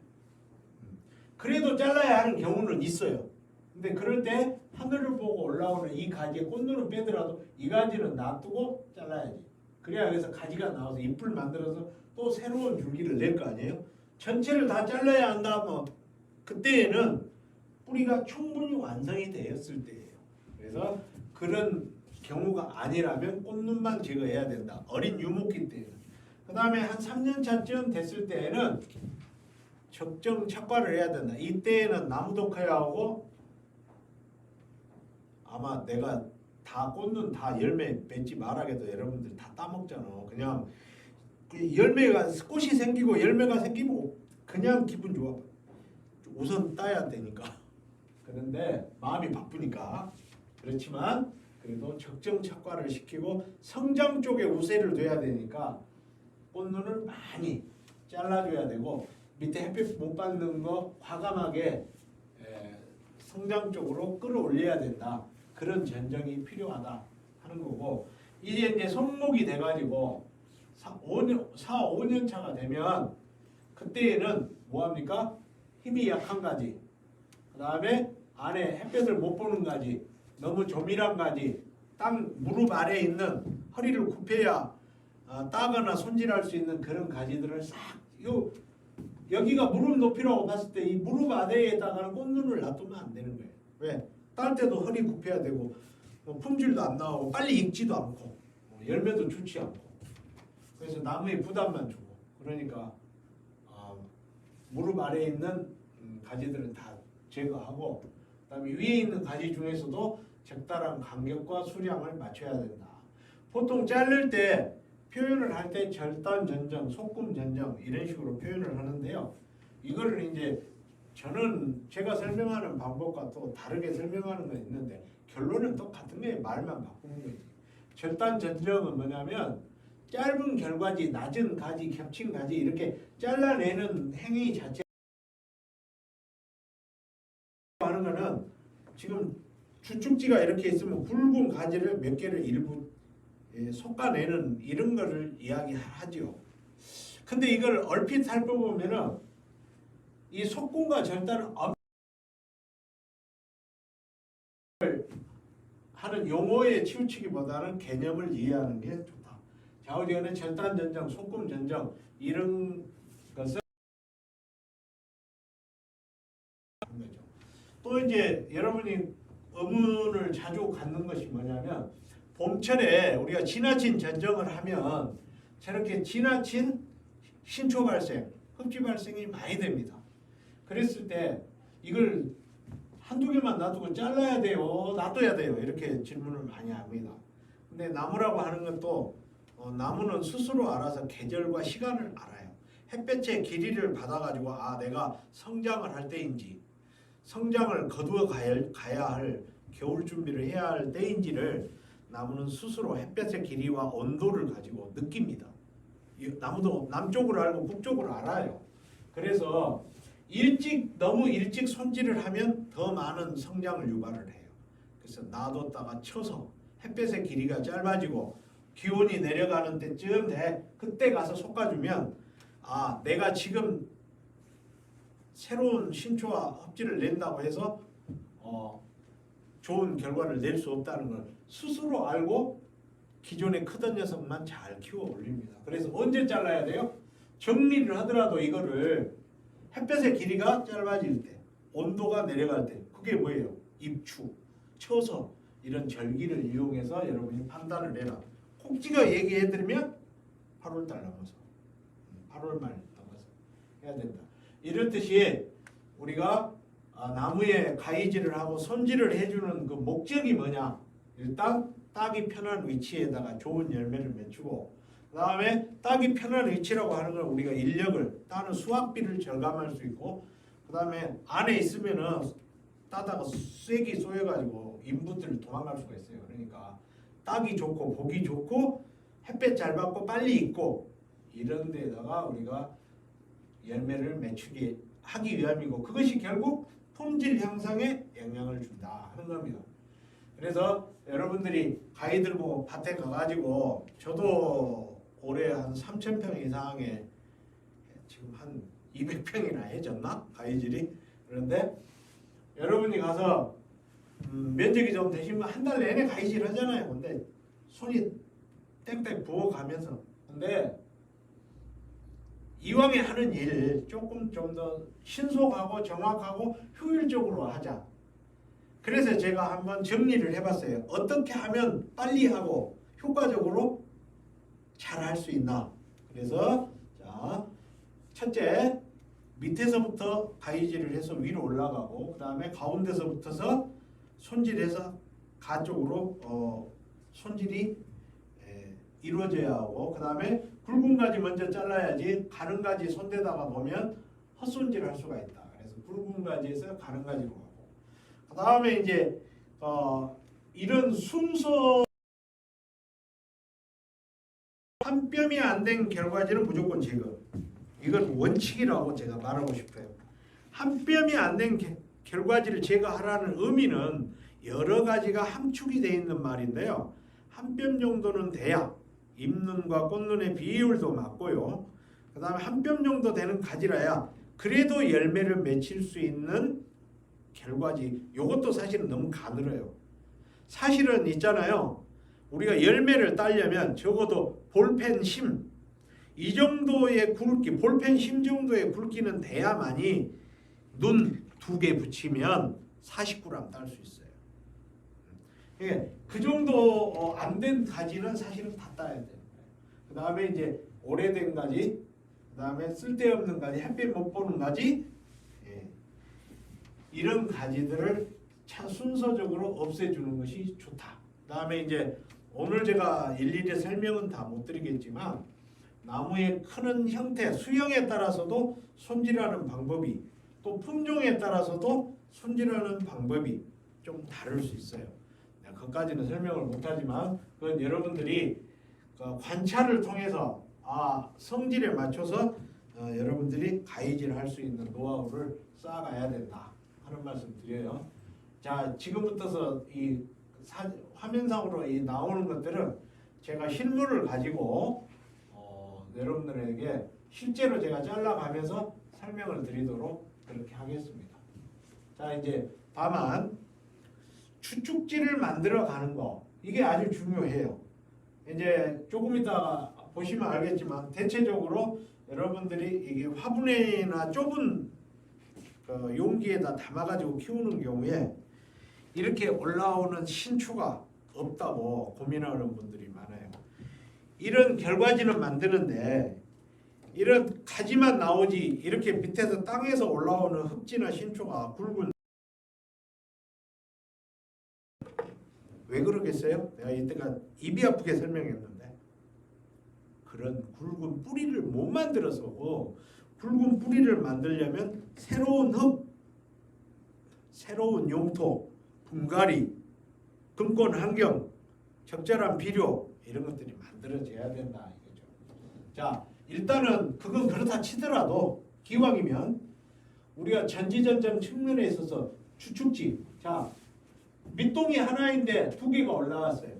그래도 잘라야 하는 경우는 있어요. 근데 그럴 때 하늘을 보고 올라오는 이 가지에 꽃눈을 빼더라도 이 가지는 놔두고 잘라야지. 그래야 여기서 가지가 나와서 잎을 만들어서 또 새로운 줄기를 낼 거 아니에요. 전체를 다 잘라야 한다면 그때에는 뿌리가 충분히 완성이 되었을 때예요. 그래서 그런 경우가 아니라면 꽃눈만 제거해야 된다. 어린 유목기 때는. 그 다음에 한 3년 차쯤 됐을 때에는 적정 착과를 해야 된다. 이때에는 나무 독해하고 아마 내가 다 꽃눈 다 열매 맺지 말아도 여러분들 다 따먹잖아. 그냥 열매가 꽃이 생기고 열매가 생기면 그냥 기분 좋아. 우선 따야 되니까. 그런데 마음이 바쁘니까. 그렇지만 그래도 적정 착과를 시키고 성장 쪽에 우세를 둬야 되니까 꽃눈을 많이 잘라줘야 되고 밑에 햇빛 못 받는 거 과감하게 성장 쪽으로 끌어올려야 된다. 그런 전정이 필요하다 하는 거고 이제 손목이 돼가지고 5년 차가 되면 그때에는 뭐합니까? 힘이 약한 가지 그 다음에 안에 햇볕을 못 보는 가지 너무 조밀한 가지 땅 무릎 아래에 있는 허리를 굽혀야 따거나 손질할 수 있는 그런 가지들을 싹 여기가 무릎 높이라고 봤을 때 이 무릎 아래에다가는 꽃눈을 놔두면 안 되는 거예요. 왜? 딸 때도 허리 굽혀야 되고 품질도 안 나오고 빨리 익지도 않고 열매도 좋지 않고 그래서 나무에 부담만 주고 그러니까 무릎 아래에 있는 가지들은 다 제거하고 그다음에 위에 있는 가지 중에서도 적당한 간격과 수량을 맞춰야 된다. 보통 자를 때 표현을 할 때 절단 전정, 소금 전정 이런 식으로 표현을 하는데요. 이거를 이제 저는 제가 설명하는 방법과 또 다르게 설명하는 건 있는데 결론은 똑같은 거예요. 말만 바꾸는 거지. 절단 전정은 뭐냐면 짧은 결과지, 낮은 가지, 겹친 가지 이렇게 잘라내는 행위 자체 하는 거는 지금 주축지가 이렇게 있으면 굵은 가지를 몇 개를 일부 솎아내는 이런 거를 이야기하죠. 근데 이걸 얼핏 살펴보면은 이 속군과 절단은 하는 용어에 치우치기보다는 개념을 이해하는 게 좋다. 좌우지간의 절단 전정, 속군 전정 이런 것을 하는 거죠. 또 이제 여러분이 의문을 자주 갖는 것이 뭐냐면 봄철에 우리가 지나친 전정을 하면 저렇게 지나친 신초 발생, 흡지 발생이 많이 됩니다. 그랬을 때 이걸 한두 개만 놔두고 잘라야 돼요? 놔둬야 돼요? 이렇게 질문을 많이 합니다. 근데 나무라고 하는 것도 나무는 스스로 알아서 계절과 시간을 알아요. 햇볕의 길이를 받아가지고 내가 성장을 할 때인지 성장을 거두어 가야 할 겨울 준비를 해야 할 때인지를 나무는 스스로 햇볕의 길이와 온도를 가지고 느낍니다. 나무도 남쪽으로 알고 북쪽으로 알아요. 그래서 너무 일찍 손질을 하면 더 많은 성장을 유발을 해요. 그래서 놔뒀다가 쳐서 햇볕의 길이가 짧아지고 기온이 내려가는 때쯤 그때 가서 솎아주면 내가 지금 새로운 신초와 흡지를 낸다고 해서 좋은 결과를 낼 수 없다는 걸 스스로 알고 기존에 크던 녀석만 잘 키워 올립니다. 그래서 언제 잘라야 돼요? 정리를 하더라도 이거를 햇볕의 길이가 짧아질 때, 온도가 내려갈 때, 그게 뭐예요? 입추, 처서 이런 절기를 이용해서 여러분이 판단을 해라. 꼭 찍어 얘기해드리면 8월달 넘어서 8월 말 넘어서 해야 된다. 이렇듯이 우리가 나무에 가위질을 하고 손질을 해주는 그 목적이 뭐냐? 일단 따기 편한 위치에다가 좋은 열매를 맺히고, 그 다음에 따기 편한 위치라고 하는 건 우리가 인력을 따는 수확비를 절감할 수 있고, 그 다음에 안에 있으면은 따다가 쐐기 쏘여가지고 인부들이 도망갈 수가 있어요. 그러니까 따기 좋고 보기 좋고 햇볕 잘 받고 빨리 익고 이런 데다가 우리가 열매를 맺히게 하기 위함이고, 그것이 결국 품질 향상에 영향을 준다 하는 겁니다. 그래서 여러분들이 가위 들고 밭에 가가지고, 저도 올해 한 3,000평 이상에 지금 한 200평이나 해졌나? 가위질이. 그런데 여러분이 가서 면적이 좀 되시면 한 달 내내 가위질 하잖아요. 근데 손이 땡땡 부어가면서. 근데 이왕에 하는 일 조금 좀 더 신속하고 정확하고 효율적으로 하자. 그래서 제가 한번 정리를 해봤어요. 어떻게 하면 빨리 하고 효과적으로 잘 할 수 있나. 그래서 자, 첫째, 밑에서부터 가위질을 해서 위로 올라가고, 그 다음에 가운데서부터서 손질해서 가쪽으로 손질이 이루어져야 하고, 그 다음에 굵은 가지 먼저 잘라야지 가는 가지 손대다가 보면 헛손질 할 수가 있다. 그래서 굵은 가지에서 가는 가지로 가고, 그 다음에 이제 이런 순서, 한 뼘이 안 된 결과지는 무조건 제거. 이건 원칙이라고 제가 말하고 싶어요. 한 뼘이 안 된 결과지를 제거하라는 의미는 여러 가지가 함축이 되어 있는 말인데요. 한 뼘 정도는 돼야 잎눈과 꽃눈의 비율도 맞고요. 그 다음에 한 뼘 정도 되는 가지라야 그래도 열매를 맺힐 수 있는 결과지. 이것도 사실은 너무 가늘어요. 사실은 있잖아요. 우리가 열매를 따려면 적어도 볼펜 심, 이 정도의 굵기, 볼펜 심 정도의 굵기는 돼야만이 눈 2개 붙이면 40g 딸 수 있어요. 그 정도 안 된 가지는 사실은 다 따야 돼요. 그 다음에 이제 오래된 가지, 그 다음에 쓸데없는 가지, 햇빛 못 보는 가지, 이런 가지들을 참 순서적으로 없애주는 것이 좋다. 그 다음에 이제 오늘 제가 일일이 설명은 다 못 드리겠지만, 나무의 크는 형태, 수형에 따라서도 손질하는 방법이, 또 품종에 따라서도 손질하는 방법이 좀 다를 수 있어요. 그것까지는 설명을 못하지만 그건 여러분들이 관찰을 통해서 성질에 맞춰서 여러분들이 가위질을 할 수 있는 노하우를 쌓아가야 된다 하는 말씀 드려요. 자, 지금부터서 이 화면상으로 이 나오는 것들은 제가 실물을 가지고 여러분들에게 실제로 제가 잘라가면서 설명을 드리도록 그렇게 하겠습니다. 자, 이제 다만 추축지를 만들어 가는 거, 이게 아주 중요해요. 이제 조금 이따가 보시면 알겠지만 대체적으로 여러분들이 이게 화분이나 좁은 용기에다 담아가지고 키우는 경우에 이렇게 올라오는 신추가 없다고 고민하는 분들이 많아요. 이런 결과지는 만드는데 이런 가지만 나오지 이렇게 밑에서 땅에서 올라오는 흡지나 신추가 굵은, 왜 그러겠어요? 내가 이때가 입이 아프게 설명했는데, 그런 굵은 뿌리를 못 만들어서 굵은 뿌리를 만들려면 새로운 흙, 새로운 용토, 분갈이, 금권 환경, 적절한 비료 이런 것들이 만들어져야 된다 이거죠. 자, 일단은 그건 그렇다 치더라도 기왕이면 우리가 전지전정 측면에 있어서 추축지, 자, 밑동이 하나인데 2개가 올라왔어요.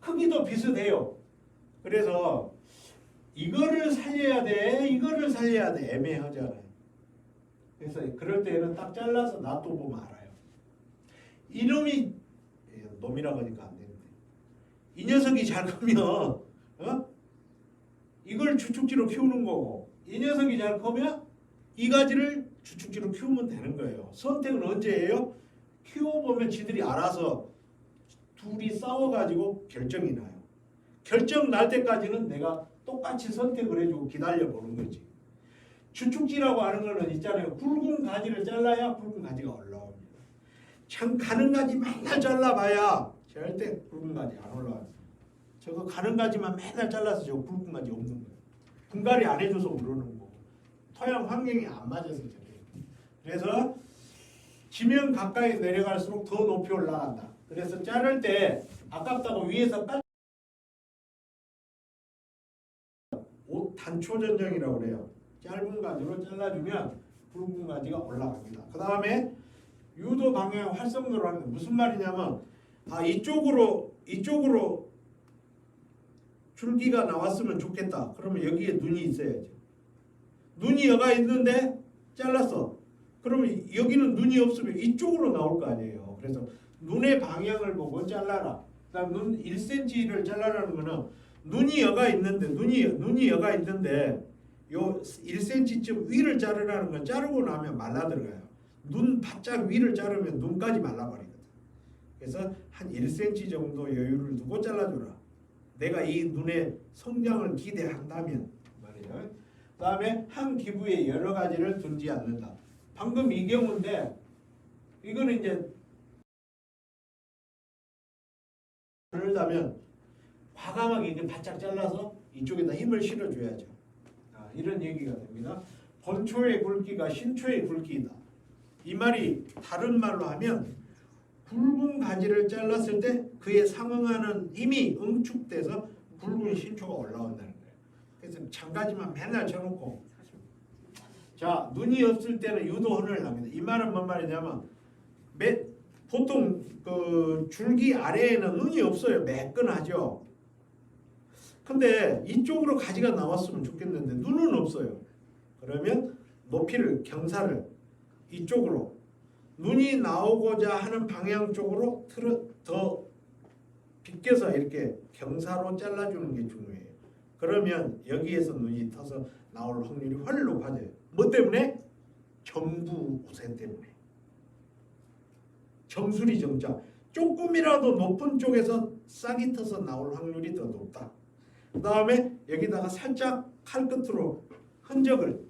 크기도 비슷해요. 그래서 이거를 살려야 돼, 이거를 살려야 돼, 애매하잖아요. 그래서 그럴 때는 딱 잘라서 놔둬보면 알아요. 이놈이 놈이라고 하니까 안 되는데 이 녀석이 잘 크면 이걸 주축지로 키우는 거고 이 녀석이 잘 크면 이 가지를 주축지로 키우면 되는 거예요. 선택은 언제 해요? 키워보면 지들이 알아서 둘이 싸워가지고 결정이 나요. 결정 날 때까지는 내가 똑같이 선택을 해주고 기다려보는 거지. 주축지라고 하는 거는 있잖아요. 굵은 가지를 잘라야 굵은 가지가 올라옵니다. 참 가는 가지 맨날 잘라봐야 절대 굵은 가지 안 올라와요. 저거 가는 가지만 맨날 잘라서 저 굵은 가지 없는 거예요. 분갈이 안 해줘서 그러는 거고 토양 환경이 안 맞아서 저래요. 그래서 지면 가까이 내려갈수록 더 높이 올라간다. 그래서 자를 때 아깝다고 위에서 단초 전정이라고 그래요. 짧은 가지로 잘라주면 굵은 가지가 올라갑니다. 그 다음에 유도 방향 활성도로 하는 무슨 말이냐면 이쪽으로 줄기가 나왔으면 좋겠다. 그러면 여기에 눈이 있어야죠. 눈이 여가 있는데 잘랐어. 그러면 여기는 눈이 없으면 이쪽으로 나올 거 아니에요. 그래서 눈의 방향을 보고 잘라라. 그다음 눈 1cm를 잘라라는 거는 눈이 여가 있는데 눈이 여가 있는데 요 1cm쯤 위를 자르라는 건 자르고 나면 말라 들어가요. 눈 바짝 위를 자르면 눈까지 말라버리거든. 그래서 한 1cm 정도 여유를 두고 잘라줘라. 내가 이 눈의 성장을 기대한다면 말이에요. 그다음에 한 기부에 여러 가지를 두지 않는다. 방금 이 경우인데 이거는 이제 그러려면 과감하게 이렇게 바짝 잘라서 이쪽에다 힘을 실어줘야죠. 이런 얘기가 됩니다. 본초의 굵기가 신초의 굵기이다. 이 말이 다른 말로 하면 굵은 가지를 잘랐을 때 그에 상응하는 힘이 응축돼서 굵은 신초가 올라온다는 거예요. 그래서 장가지만 맨날 쳐놓고 자 눈이 없을 때는 유도헌을 납니다. 이 말은 뭔 말이냐면 보통 그 줄기 아래에는 눈이 없어요. 매끈하죠. 근데 이쪽으로 가지가 나왔으면 좋겠는데 눈은 없어요. 그러면 높이를 경사를 이쪽으로 눈이 나오고자 하는 방향 쪽으로 더 빗겨서 이렇게 경사로 잘라주는 게 중요해요. 그러면 여기에서 눈이 터서 나올 확률이 훨씬 높아져요. 뭐 때문에? 정부 우세 때문에. 정수리 정자. 조금이라도 높은 쪽에서 싹이 터서 나올 확률이 더 높다. 그 다음에 여기다가 살짝 칼 끝으로 흔적을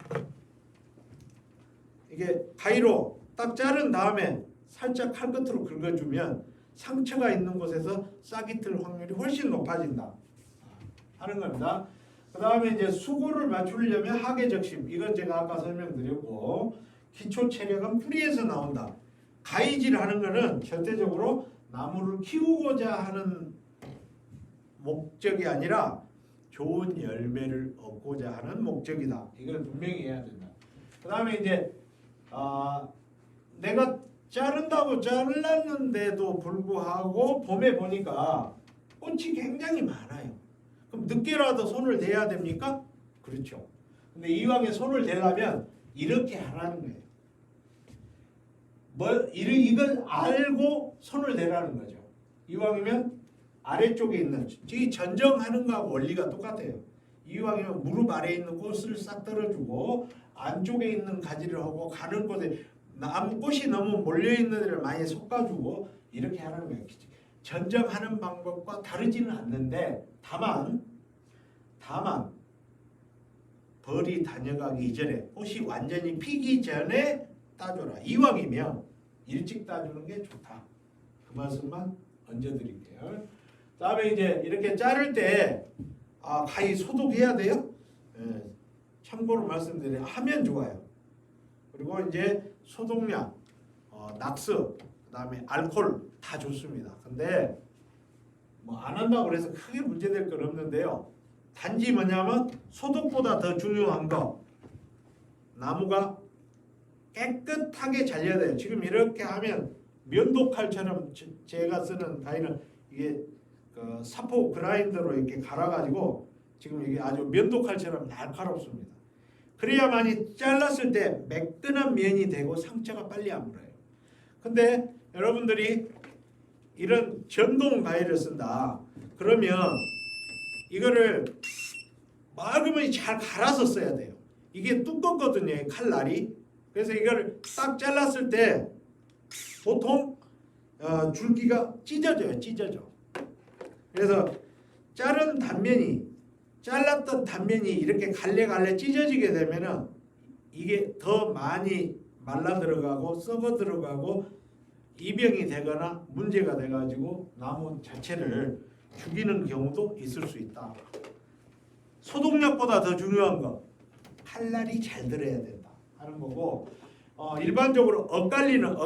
이게 가위로 딱 자른 다음에 살짝 칼 끝으로 긁어주면 상처가 있는 곳에서 싹이 틀 확률이 훨씬 높아진다 하는 겁니다. 그 다음에 이제 수고를 맞추려면 하계적심, 이건 제가 아까 설명드렸고, 기초 체력은 뿌리에서 나온다. 가위질 하는 거는 절대적으로 나무를 키우고자 하는 목적이 아니라 좋은 열매를 얻고자 하는 목적이다. 이걸 분명히 해야 된다. 그 다음에 이제 내가 자른다고 잘랐는데도 불구하고 봄에 보니까 꽃이 굉장히 많아요. 그럼 늦게라도 손을 대야 됩니까? 그렇죠. 근데 이왕에 손을 대려면 이렇게 하라는 거예요. 이걸 알고 손을 대라는 거죠. 이왕이면 아래쪽에 있는 이 전정하는 거하고 원리가 똑같아요. 이왕이면 무릎 아래에 있는 꽃을 싹 떨어주고 안쪽에 있는 가지를 하고 가는 곳에 꽃이 너무 몰려있는 데를 많이 솎아주고 이렇게 하라는 거예요. 전정하는 방법과 다르지는 않는데 다만 벌이 다녀가기 이전에 꽃이 완전히 피기 전에 따줘라. 이왕이면 일찍 따주는 게 좋다. 그 말씀만 얹어드릴게요. 다음에 이제 이렇게 자를 때 가위 소독해야 돼요. 참고로 말씀드리면 하면 좋아요. 그리고 이제 소독약, 낙서, 그다음에 알코올 다 좋습니다. 근데 뭐 안 한다고 해서 크게 문제될 건 없는데요. 단지 뭐냐면 소독보다 더 중요한 거 나무가 깨끗하게 잘려야 돼요. 지금 이렇게 하면 면도칼처럼 제가 쓰는 가위는 이게 그 사포 그라인더로 이렇게 갈아가지고 지금 이게 아주 면도칼처럼 날카롭습니다. 그래야만이 잘랐을 때 매끈한 면이 되고 상처가 빨리 안 물어요. 근데 여러분들이 이런 전동 가위를 쓴다. 그러면 이거를 말그머니 잘 갈아서 써야 돼요. 이게 두껍거든요, 칼날이. 그래서 이걸 딱 잘랐을 때 보통 줄기가 찢어져. 그래서 잘랐던 단면이 이렇게 갈래 찢어지게 되면은 이게 더 많이 말라 들어가고 썩어 들어가고 이병이 되거나 문제가 돼가지고 나무 자체를 죽이는 경우도 있을 수 있다. 소독약보다 더 중요한 거 칼날이 잘 들어야 된다 하는 거고, 일반적으로 엇갈리는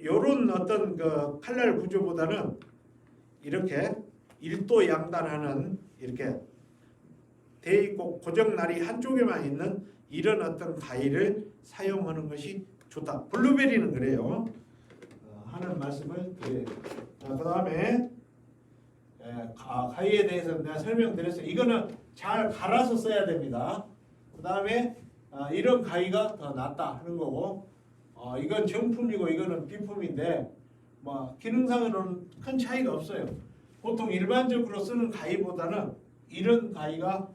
요런 어떤 그 칼날 구조보다는 이렇게 일도 양단하는 이렇게 돼 있고 고정날이 한쪽에만 있는 이런 어떤 가위를 사용하는 것이 좋다. 블루베리는 그래요. 하는 말씀을 드려요. 그 다음에 가위에 대해서 내가 설명드렸어요. 이거는 잘 갈아서 써야 됩니다. 그 다음에 이런 가위가 더 낫다 하는 거고, 이건 정품이고 이거는 비품인데 뭐 기능상으로는 큰 차이가 없어요. 보통 일반적으로 쓰는 가위보다는 이런 가위가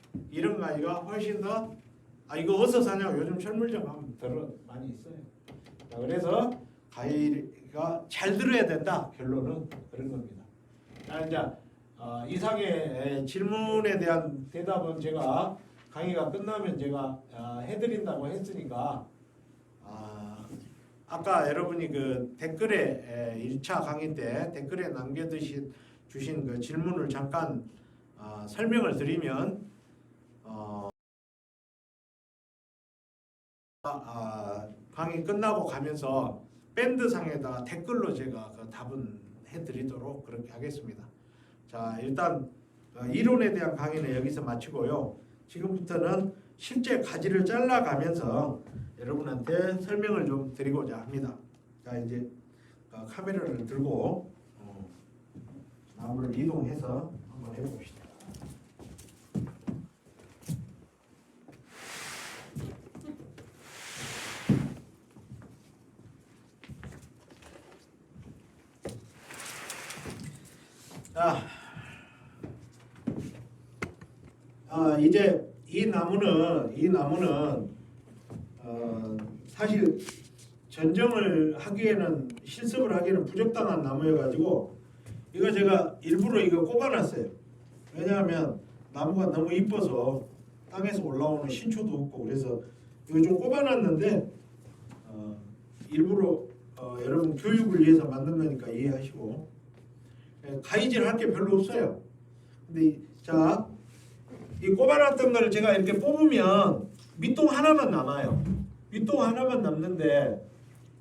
훨씬 더 이거 어디서 사냐고 요즘 철물점 가면 들어 많이 있어요. 그래서 가위가 잘 들어야 된다. 결론은 그런 겁니다. 이제 이상의 질문에 대한 대답은 제가 강의가 끝나면 제가 해드린다고 했으니까 아까 여러분이 그 댓글에 1차 강의 때 댓글에 남겨주신 그 질문을 잠깐 설명을 드리면 강의 끝나고 가면서 밴드상에다가 댓글로 제가 그 답은 해드리도록 그렇게 하겠습니다. 자, 일단 이론에 대한 강의는 여기서 마치고요. 지금부터는 실제 가지를 잘라가면서 여러분한테 설명을 좀 드리고자 합니다. 자, 이제 카메라를 들고 나무를 이동해서 한번 해봅시다. 자, 이제 이 나무는 사실 전정을 하기에는 실습을 하기에는 부적당한 나무여가지고 이거 제가 일부러 이거 꼽아놨어요. 왜냐하면 나무가 너무 이뻐서 땅에서 올라오는 신초도 없고 그래서 이거 좀 꼽아놨는데 일부러 여러분 교육을 위해서 만든 거니까 이해하시고 가위질 할 게 별로 없어요. 근데 자, 이 꼽아놨던 거를 제가 이렇게 뽑으면 밑동 하나만 남아요. 밑동 하나만 남는데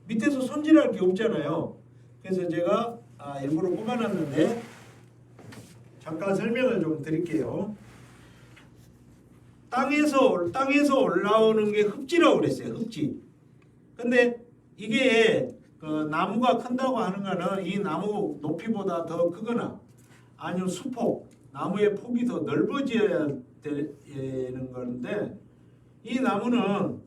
밑에서 손질할 게 없잖아요. 그래서 제가 일부러 꼽아놨는데 잠깐 설명을 좀 드릴게요. 땅에서 올라오는 게 흡지라고 그랬어요. 흡지. 근데 이게 그 나무가 큰다고 하는 거는 이 나무 높이보다 더 크거나 아니면 수폭, 나무의 폭이 더 넓어져야 되는 건데 이 나무는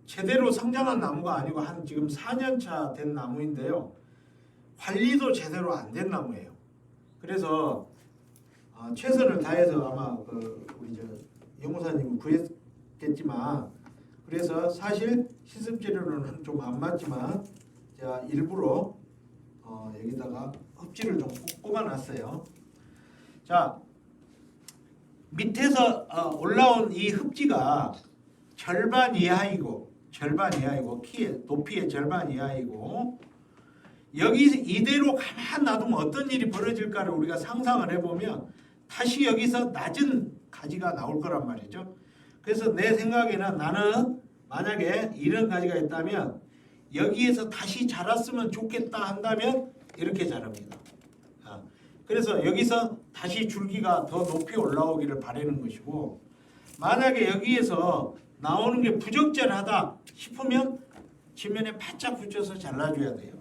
제대로 성장한 나무가 아니고 한 지금 4년차 된 나무인데요. 관리도 제대로 안 된 나무예요. 그래서 최선을 다해서 아마 우리 영호사님은 구했겠지만 그래서 사실 시습재료는 좀 안 맞지만 제가 일부러 여기다가 흡지를 좀 꼽아놨어요. 자, 밑에서 올라온 이 흡지가 절반 이하이고 높이의 절반 이하이고 여기 이대로 가만 놔두면 어떤 일이 벌어질까를 우리가 상상을 해보면 다시 여기서 낮은 가지가 나올 거란 말이죠. 그래서 내 생각에는 나는 만약에 이런 가지가 있다면 여기에서 다시 자랐으면 좋겠다 한다면 이렇게 자랍니다. 그래서 여기서 다시 줄기가 더 높이 올라오기를 바라는 것이고 만약에 여기에서 나오는 게 부적절하다 싶으면 지면에 바짝 붙여서 잘라줘야 돼요.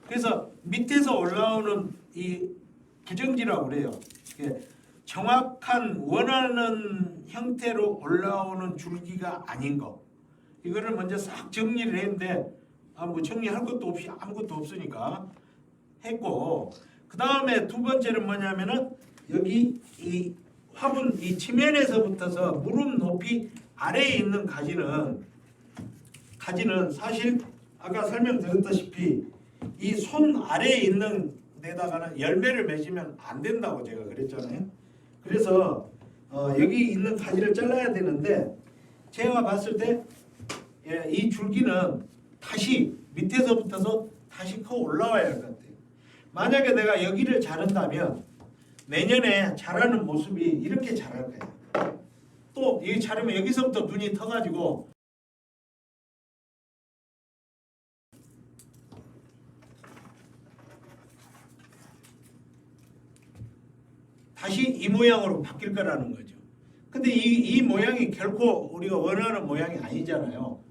그래서 밑에서 올라오는 이 부정지라고 그래요. 정확한 원하는 형태로 올라오는 줄기가 아닌 거. 이거를 먼저 싹 정리를 했는데 뭐 정리할 것도 없이 아무것도 없으니까 했고, 그 다음에 두 번째는 뭐냐면은 여기 이 화분 이 지면에서부터서 무릎 높이 아래에 있는 가지는 사실 아까 설명드렸다시피 이 손 아래에 있는 데다가는 열매를 맺으면 안 된다고 제가 그랬잖아요. 그래서 여기 있는 가지를 잘라야 되는데 제가 봤을 때 이 줄기는 다시 밑에서부터서 다시 커 올라와야 할 것 같아요. 만약에 내가 여기를 자른다면 내년에 자라는 모습이 이렇게 자랄 거예요. 또 여기 자르면 여기서부터 눈이 터가지고 다시 이 모양으로 바뀔 거라는 거죠. 근데 이 모양이 결코 우리가 원하는 모양이 아니잖아요.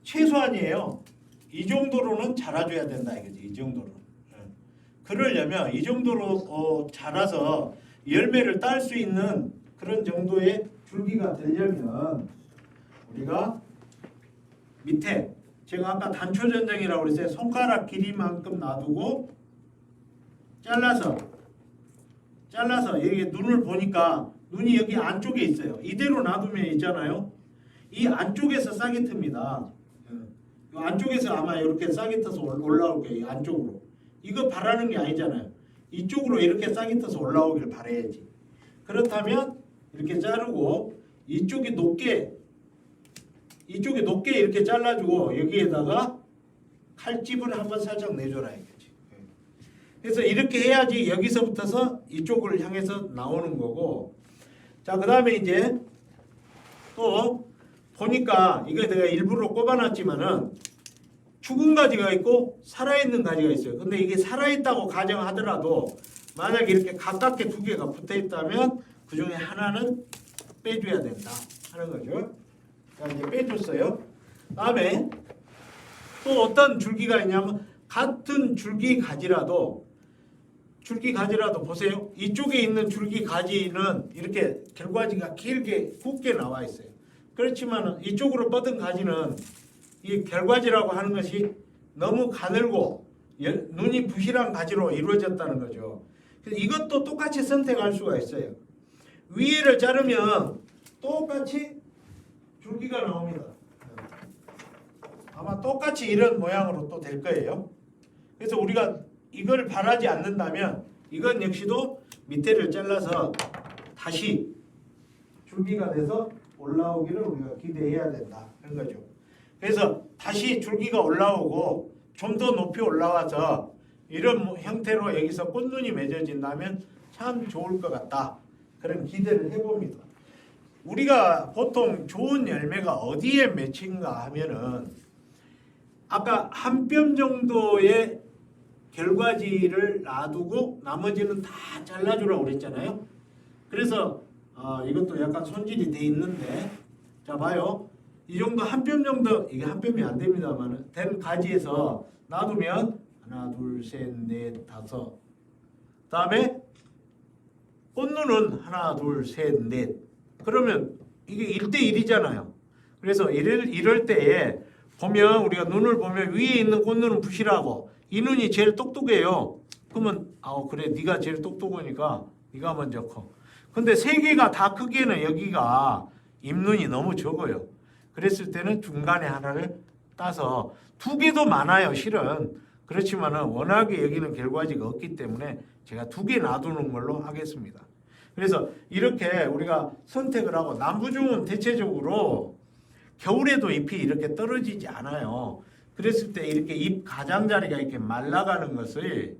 최소한이에요. 이 정도로는 자라줘야 된다 이거지. 이 정도로. 그러려면 이 정도로 자라서 열매를 딸 수 있는 그런 정도의 줄기가 되려면 우리가 밑에 제가 아까 단초 전쟁이라고 그랬어요. 손가락 길이만큼 놔두고 잘라서 여기 눈을 보니까 눈이 여기 안쪽에 있어요. 이대로 놔두면 있잖아요. 이 안쪽에서 싹이 틉니다. 이 안쪽에서 아마 이렇게 싹이 터서 올라올 거예요. 이 안쪽으로. 이거 바라는 게 아니잖아요. 이쪽으로 이렇게 싹이 터서 올라오길 바라야지. 그렇다면 이렇게 자르고 이쪽이 높게 이렇게 잘라주고 여기에다가 칼집을 한번 살짝 내줘라 이거지. 그래서 이렇게 해야지 여기서부터서 이쪽을 향해서 나오는 거고. 자, 그 다음에 이제 또 보니까 이거 내가 일부러 꼽아놨지만은 죽은 가지가 있고 살아있는 가지가 있어요. 근데 이게 살아있다고 가정하더라도 만약에 이렇게 가깝게 두 개가 붙어있다면 그 중에 하나는 빼줘야 된다 하는 거죠. 자, 이제 빼줬어요. 다음에 또 어떤 줄기가 있냐면 같은 줄기 가지라도 보세요. 이쪽에 있는 줄기 가지는 이렇게 결과지가 길게 굵게 나와 있어요. 그렇지만 이쪽으로 뻗은 가지는 이 결과지라고 하는 것이 너무 가늘고 눈이 부실한 가지로 이루어졌다는 거죠. 그래서 이것도 똑같이 선택할 수가 있어요. 위에를 자르면 똑같이 줄기가 나옵니다. 아마 똑같이 이런 모양으로 또 될 거예요. 그래서 우리가 이걸 바라지 않는다면 이건 역시도 밑에를 잘라서 다시 줄기가 돼서 올라오기를 우리가 기대해야 된다 하는 거죠. 그래서 다시 줄기가 올라오고 좀 더 높이 올라와서 이런 형태로 여기서 꽃눈이 맺어진다면 참 좋을 것 같다. 그런 기대를 해봅니다. 우리가 보통 좋은 열매가 어디에 맺힌가 하면은 아까 한 뼘 정도의 결과지를 놔두고 나머지는 다 잘라주라고 그랬잖아요. 그래서 이것도 약간 손질이 돼 있는데 자 봐요. 이 정도 한 뼘 정도 이게 한 뼘이 안 됩니다만 된 가지에서 놔두면 하나 둘 셋 넷 다섯 다음에 꽃눈은 하나 둘 셋 넷 그러면 이게 1대1이잖아요. 그래서 이럴 때에 보면 우리가 눈을 보면 위에 있는 꽃눈은 부실하고 이 눈이 제일 똑똑해요. 그러면 그래 네가 제일 똑똑하니까 네가 먼저 커. 근데 세 개가 다 크기에는 여기가 잎눈이 너무 적어요. 그랬을 때는 중간에 하나를 따서 두 개도 많아요 실은. 그렇지만은 워낙에 여기는 결과지가 없기 때문에 제가 두 개 놔두는 걸로 하겠습니다. 그래서 이렇게 우리가 선택을 하고 남부종은 대체적으로 겨울에도 잎이 이렇게 떨어지지 않아요. 그랬을 때 이렇게 잎 가장자리가 이렇게 말라가는 것을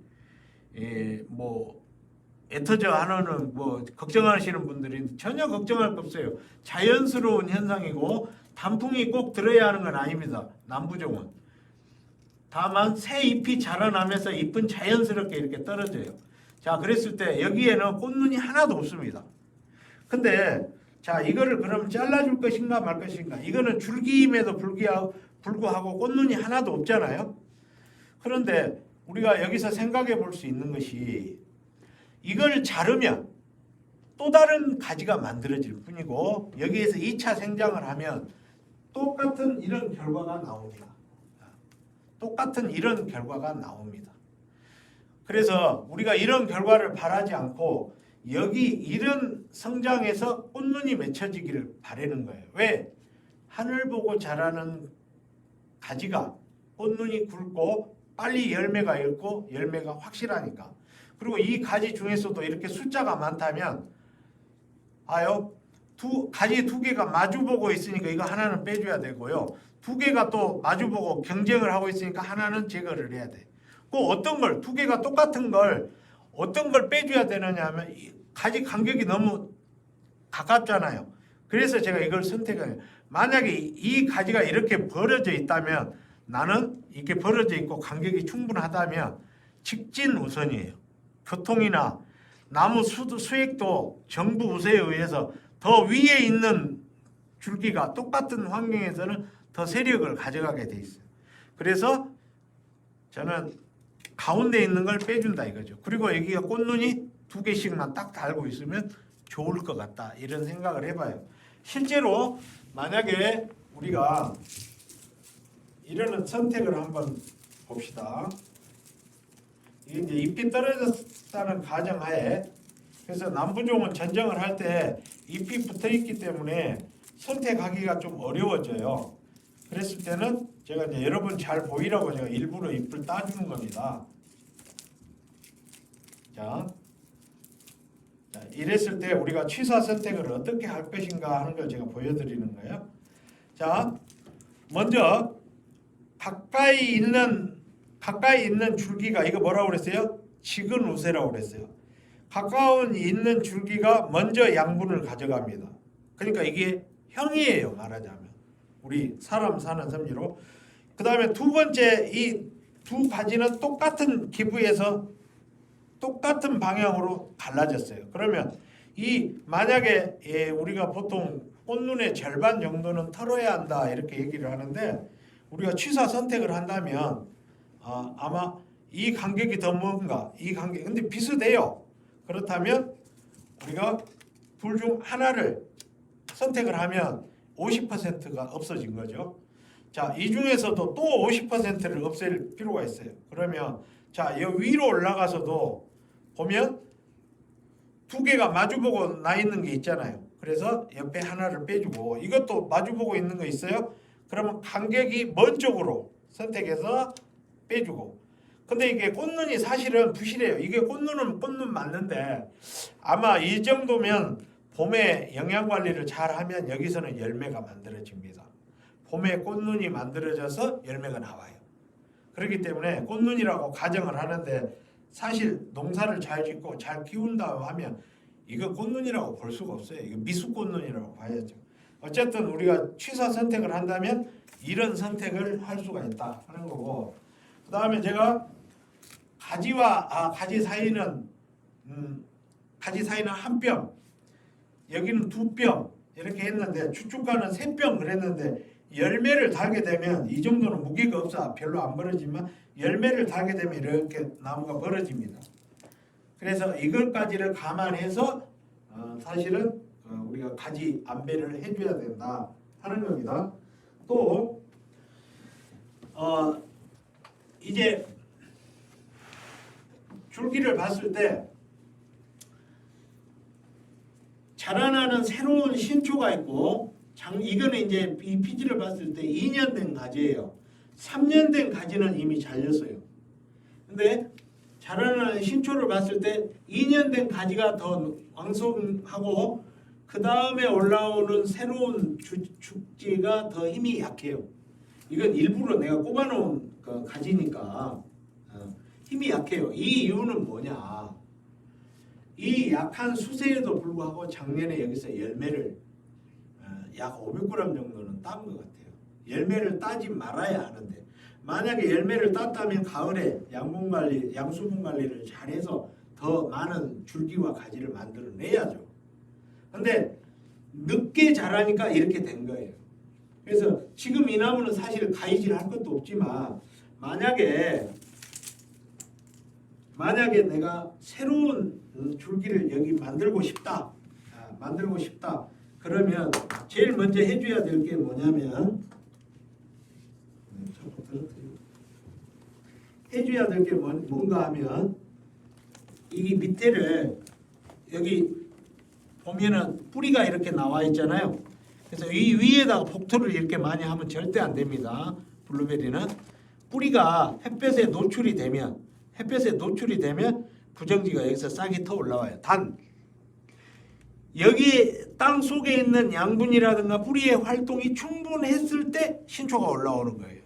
애터져 하는 걱정하시는 분들이 전혀 걱정할 거 없어요. 자연스러운 현상이고 단풍이 꼭 들어야 하는 건 아닙니다. 남부종은. 다만 새 잎이 자라나면서 잎은 자연스럽게 이렇게 떨어져요. 자, 그랬을 때 여기에는 꽃눈이 하나도 없습니다. 근데 자, 이거를 그럼 잘라줄 것인가 말 것인가? 이거는 줄기임에도 불구하고 꽃눈이 하나도 없잖아요. 그런데 우리가 여기서 생각해 볼 수 있는 것이 이걸 자르면 또 다른 가지가 만들어질 뿐이고 여기에서 2차 생장을 하면 똑같은 이런 결과가 나옵니다. 똑같은 이런 결과가 나옵니다. 그래서 우리가 이런 결과를 바라지 않고 여기 이런 성장에서 꽃눈이 맺혀지기를 바라는 거예요. 왜? 하늘 보고 자라는 가지가 꽃눈이 굵고 빨리 열매가 있고 열매가 확실하니까. 그리고 이 가지 중에서도 이렇게 숫자가 많다면 가지 두 개가 마주보고 있으니까 이거 하나는 빼줘야 되고요. 두 개가 또 마주보고 경쟁을 하고 있으니까 하나는 제거를 해야 돼. 꼭 어떤 걸, 두 개가 똑같은 걸 어떤 걸 빼줘야 되느냐 하면 가지 간격이 너무 가깝잖아요. 그래서 제가 이걸 선택해요. 만약에 이 가지가 이렇게 벌어져 있다면 나는 이렇게 벌어져 있고 간격이 충분하다면 직진 우선이에요. 교통이나 나무 수액도 정부 우세에 의해서 더 위에 있는 줄기가 똑같은 환경에서는 더 세력을 가져가게 돼 있어요. 그래서 저는 가운데 있는 걸 빼준다 이거죠. 그리고 여기가 꽃눈이 두 개씩만 딱 달고 있으면 좋을 것 같다 이런 생각을 해봐요. 실제로 만약에 우리가 이런 선택을 한번 봅시다. 이게 이제 잎이 떨어졌다는 가정하에 그래서 남부종은 전정을 할 때 잎이 붙어 있기 때문에 선택하기가 좀 어려워져요. 그랬을 때는 제가 이제 여러분 잘 보이라고 제가 일부러 잎을 따주는 겁니다. 자, 이랬을 때 우리가 취사 선택을 어떻게 할 것인가 하는 걸 제가 보여드리는 거예요. 자, 먼저 가까이 있는 줄기가 이거 뭐라고 그랬어요? 직은 우세라고 그랬어요. 가까운 있는 줄기가 먼저 양분을 가져갑니다. 그러니까 이게 형이에요, 말하자면. 우리 사람 사는 섭리로. 그 다음에 두 번째 이 두 가지는 똑같은 기부에서 똑같은 방향으로 갈라졌어요. 그러면 만약에 우리가 보통 꽃눈의 절반 정도는 털어야 한다 이렇게 얘기를 하는데 우리가 취사 선택을 한다면 아마 이 간격이 더 뭔가 이 간격 근데 비슷해요. 그렇다면 우리가 둘 중 하나를 선택을 하면 50%가 없어진 거죠. 자, 이 중에서도 또 50%를 없앨 필요가 있어요. 그러면 자, 여기 위로 올라가서도 보면 두 개가 마주보고 나 있는 게 있잖아요. 그래서 옆에 하나를 빼주고 이것도 마주보고 있는 거 있어요. 그러면 간격이 먼 쪽으로 선택해서 빼주고 근데 이게 꽃눈이 사실은 부실해요. 이게 꽃눈은 꽃눈 맞는데 아마 이 정도면 봄에 영양관리를 잘하면 여기서는 열매가 만들어집니다. 봄에 꽃눈이 만들어져서 열매가 나와요. 그렇기 때문에 꽃눈이라고 가정을 하는데 사실 농사를 잘 짓고 잘 키운다 하면 이거 꽃눈이라고 볼 수가 없어요. 이거 미숫꽃눈이라고 봐야죠. 어쨌든 우리가 취사 선택을 한다면 이런 선택을 할 수가 있다 하는 거고 그 다음에 제가 가지 사이는 한 뼘 여기는 두 뼘 이렇게 했는데 추축가는 세 뼘 그랬는데 열매를 달게 되면 이 정도는 무게가 없어 별로 안 벌어지만 열매를 달게 되면 이렇게 나무가 벌어집니다. 그래서 이것까지를 감안해서 사실은 우리가 가지 안배를 해줘야 된다 하는 겁니다. 또 이제 줄기를 봤을 때 자라나는 새로운 신초가 있고 이거는 이제 이 피지를 봤을 때 2년 된 가지예요. 3년 된 가지는 이미 잘렸어요. 근데 자라나는 신초를 봤을 때 2년 된 가지가 더 왕성하고 그 다음에 올라오는 새로운 축지가 더 힘이 약해요. 이건 일부러 내가 꼽아놓은 가지니까 힘이 약해요. 이 이유는 뭐냐? 이 약한 수세에도 불구하고 작년에 여기서 열매를 약 500g 정도는 딴 것 같아요. 열매를 따지 말아야 하는데 만약에 열매를 땄다면 가을에 양수분 관리를 잘해서 더 많은 줄기와 가지를 만들어내야죠. 근데 늦게 자라니까 이렇게 된 거예요. 그래서 지금 이 나무는 사실 가위질 할 것도 없지만 만약에 내가 새로운 줄기를 여기 만들고 싶다. 만들고 싶다. 그러면 제일 먼저 해줘야 될 게 뭐냐면 해줘야 될 게 뭔가 하면 이 밑에를 여기 보면은 뿌리가 이렇게 나와 있잖아요. 그래서 이 위에다가 폭토를 이렇게 많이 하면 절대 안 됩니다. 블루베리는 뿌리가 햇볕에 노출이 되면 부정지가 여기서 싹이 터 올라와요. 단 여기 땅 속에 있는 양분이라든가 뿌리의 활동이 충분했을 때 신초가 올라오는 거예요.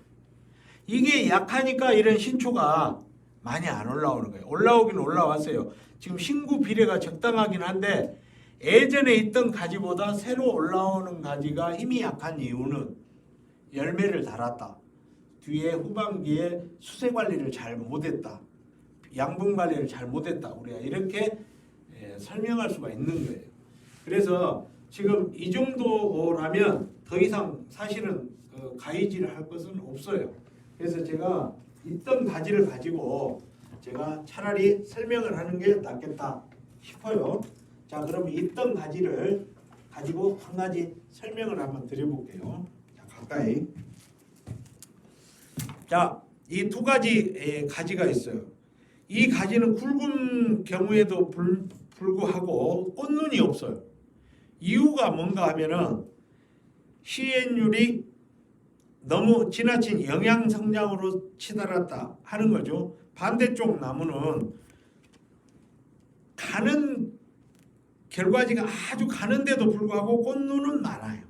이게 약하니까 이런 신초가 많이 안 올라오는 거예요. 올라오긴 올라왔어요. 지금 신구 비례가 적당하긴 한데 예전에 있던 가지보다 새로 올라오는 가지가 힘이 약한 이유는 열매를 달았다. 뒤에 후반기에 수세 관리를 잘 못했다. 양분 관리를 잘 못했다. 우리가 이렇게 설명할 수가 있는 거예요. 그래서 지금 이 정도라면 더 이상 사실은 가위질을 할 것은 없어요. 그래서 제가 있던 가지를 가지고 제가 차라리 설명을 하는 게 낫겠다 싶어요. 자, 그럼 있던 가지를 가지고 한 가지 설명을 한번 드려볼게요. 자, 가까이. 자, 이 두 가지 가지가 있어요. 이 가지는 굵은 경우에도 불구하고 꽃눈이 없어요. 이유가 뭔가 하면은 시엔율이 너무 지나친 영양 성장으로 치달았다 하는 거죠. 반대쪽 나무는 가는 결과지가 아주 가는데도 불구하고 꽃눈은 많아요.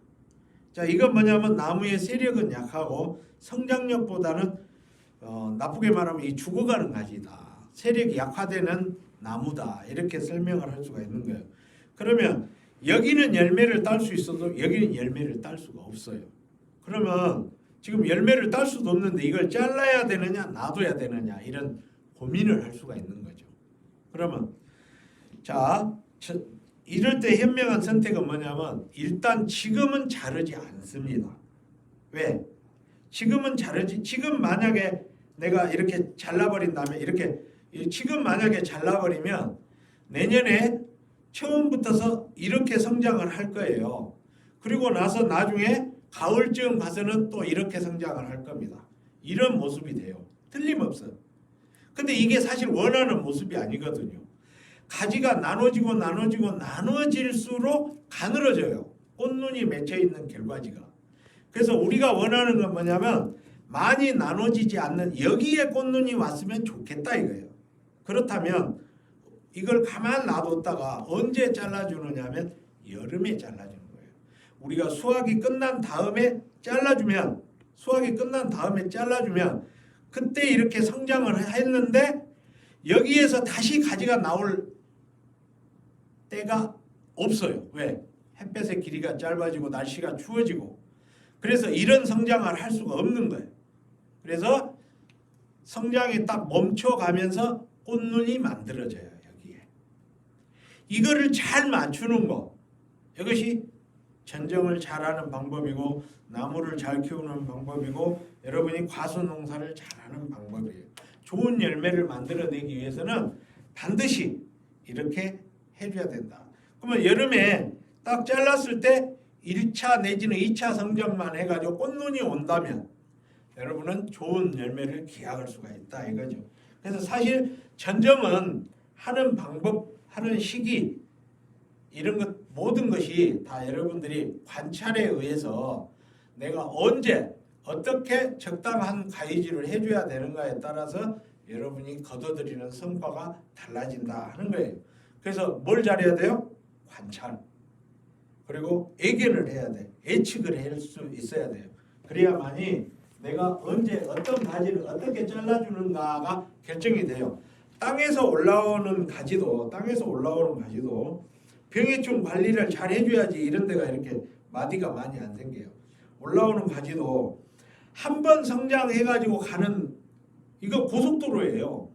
자, 이건 뭐냐면 나무의 세력은 약하고 성장력보다는 나쁘게 말하면 이 죽어가는 가지다. 세력이 약화되는 나무다. 이렇게 설명을 할 수가 있는 거예요. 그러면 여기는 열매를 딸 수 있어도 여기는 열매를 딸 수가 없어요. 그러면 지금 열매를 딸 수도 없는데 이걸 잘라야 되느냐 놔둬야 되느냐 이런 고민을 할 수가 있는 거죠. 그러면 자, 이럴 때 현명한 선택은 뭐냐면 일단 지금은 자르지 않습니다. 왜? 지금은 자르지. 지금 만약에 내가 이렇게 잘라버린 다음에 이렇게 지금 만약에 잘라버리면 내년에 처음부터서 이렇게 성장을 할 거예요. 그리고 나서 나중에 가을쯤 가서는 또 이렇게 성장을 할 겁니다. 이런 모습이 돼요. 틀림없어요. 근데 이게 사실 원하는 모습이 아니거든요. 가지가 나눠질수록 가늘어져요. 꽃눈이 맺혀있는 결과지가. 그래서 우리가 원하는 건 뭐냐면 많이 나눠지지 않는 여기에 꽃눈이 왔으면 좋겠다 이거예요. 그렇다면 이걸 가만 놔뒀다가 언제 잘라주느냐 하면 여름에 잘라주는 거예요. 우리가 수확이 끝난 다음에 잘라주면 그때 이렇게 성장을 했는데 여기에서 다시 가지가 나올 때가 없어요. 왜? 햇볕의 길이가 짧아지고 날씨가 추워지고 그래서 이런 성장을 할 수가 없는 거예요. 그래서 성장이 딱 멈춰가면서 꽃눈이 만들어져요. 여기에. 이거를 잘 맞추는 거. 이것이 전정을 잘하는 방법이고 나무를 잘 키우는 방법이고 여러분이 과수농사를 잘하는 방법이에요. 좋은 열매를 만들어내기 위해서는 반드시 이렇게 해줘야 된다. 그러면 여름에 딱 잘랐을 때 1차 내지는 2차 성장만 해가지고 꽃눈이 온다면 여러분은 좋은 열매를 기약할 수가 있다 이거죠. 그래서 사실 전정은 하는 방법, 하는 시기 이런 것 모든 것이 다 여러분들이 관찰에 의해서 내가 언제 어떻게 적당한 가위질을 해줘야 되는가에 따라서 여러분이 거둬들이는 성과가 달라진다 하는 거예요. 그래서 뭘 잘해야 돼요? 관찰. 그리고 예견을 해야 돼. 예측을 할 수 있어야 돼요. 그래야만이 내가 언제 어떤 가지를 어떻게 잘라주는가가 결정이 돼요. 땅에서 올라오는 가지도 병해충 관리를 잘 해줘야지 이런 데가 이렇게 마디가 많이 안 생겨요. 올라오는 가지도 한 번 성장해가지고 가는 이거 고속도로예요.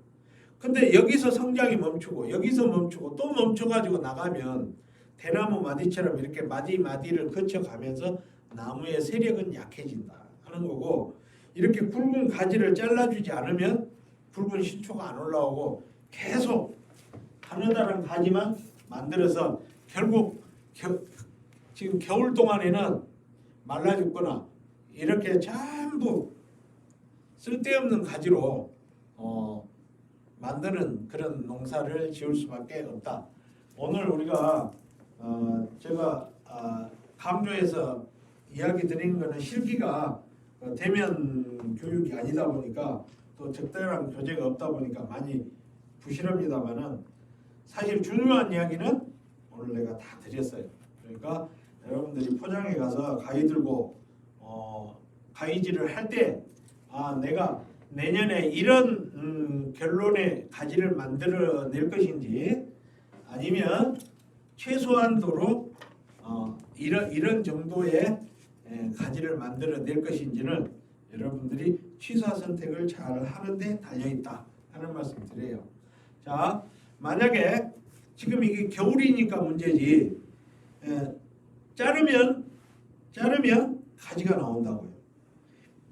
근데 여기서 성장이 멈추고 여기서 멈추고 또 멈춰가지고 나가면 대나무 마디처럼 이렇게 마디를 거쳐가면서 나무의 세력은 약해진다 하는 거고 이렇게 굵은 가지를 잘라주지 않으면 굵은 신초가 안 올라오고 계속 가느다란 가지만 만들어서 결국 지금 겨울 동안에는 말라 죽거나 이렇게 전부 쓸데없는 가지로 만드는 그런 농사를 지을 수밖에 없다. 오늘 우리가 제가 강조해서 이야기 드리는 것은 실기가 대면 교육이 아니다 보니까 또 적절한 교재가 없다 보니까 많이 부실합니다만은 사실 중요한 이야기는 오늘 내가 다 드렸어요. 그러니까 여러분들이 포장해 가서 가위 들고 가위질을 할 때 내가 내년에 이런 결론의 가지를 만들어낼 것인지 아니면 최소한도로 이런 정도의 가지를 만들어낼 것인지는 여러분들이 취사 선택을 잘 하는데 달려있다 하는 말씀 드려요. 자, 만약에 지금 이게 겨울이니까 문제지 자르면 가지가 나온다고요.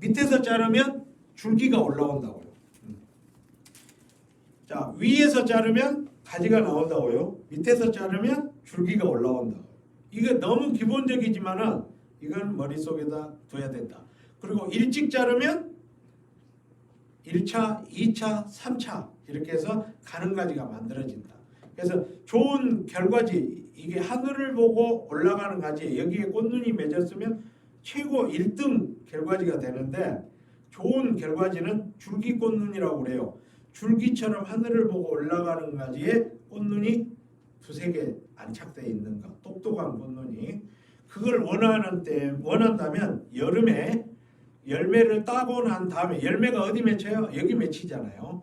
밑에서 자르면 줄기가 올라온다고요. 자, 위에서 자르면 가지가 나온다고요. 밑에서 자르면 줄기가 올라온다고요. 이거 너무 기본적이지만은 이건 머릿속에다 둬야 된다. 그리고 일찍 자르면 1차, 2차, 3차 이렇게 해서 가는 가지가 만들어진다. 그래서 좋은 결과지, 이게 하늘을 보고 올라가는 가지, 여기에 꽃눈이 맺었으면 최고 1등 결과지가 되는데 좋은 결과지는 줄기 꽃눈이라고 그래요. 줄기처럼 하늘을 보고 올라가는 가지에 꽃눈이 두세 개 안착되어 있는 것, 똑똑한 꽃눈이. 그걸 원한다면 여름에 열매를 따고 난 다음에, 열매가 어디 맺혀요? 여기 맺히잖아요.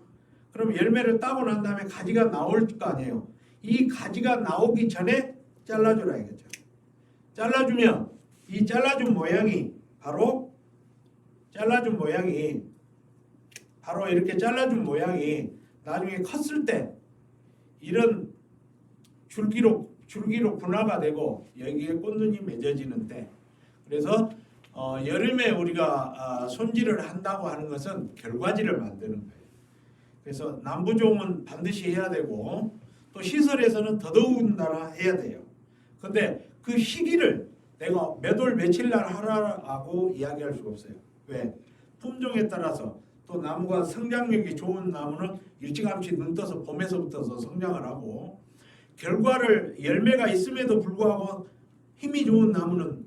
그럼 열매를 따고 난 다음에 가지가 나올 거 아니에요. 이 가지가 나오기 전에 잘라주라 이거죠. 잘라주면 이 잘라준 모양이 바로 이렇게 잘라준 모양이 나중에 컸을 때 이런 줄기로 분화가 되고 여기에 꽃눈이 맺어지는데, 그래서 여름에 우리가 손질을 한다고 하는 것은 결과지를 만드는 거예요. 그래서 남부종은 반드시 해야 되고 또 시설에서는 더더군다나 해야 돼요. 근데 그 시기를 내가 몇 월 며칠 날 하라고 이야기할 수가 없어요. 왜? 품종에 따라서 또 나무가 성장력이 좋은 나무는 일찌감치 눈 떠서 봄에서부터 성장을 하고, 열매가 있음에도 불구하고 힘이 좋은 나무는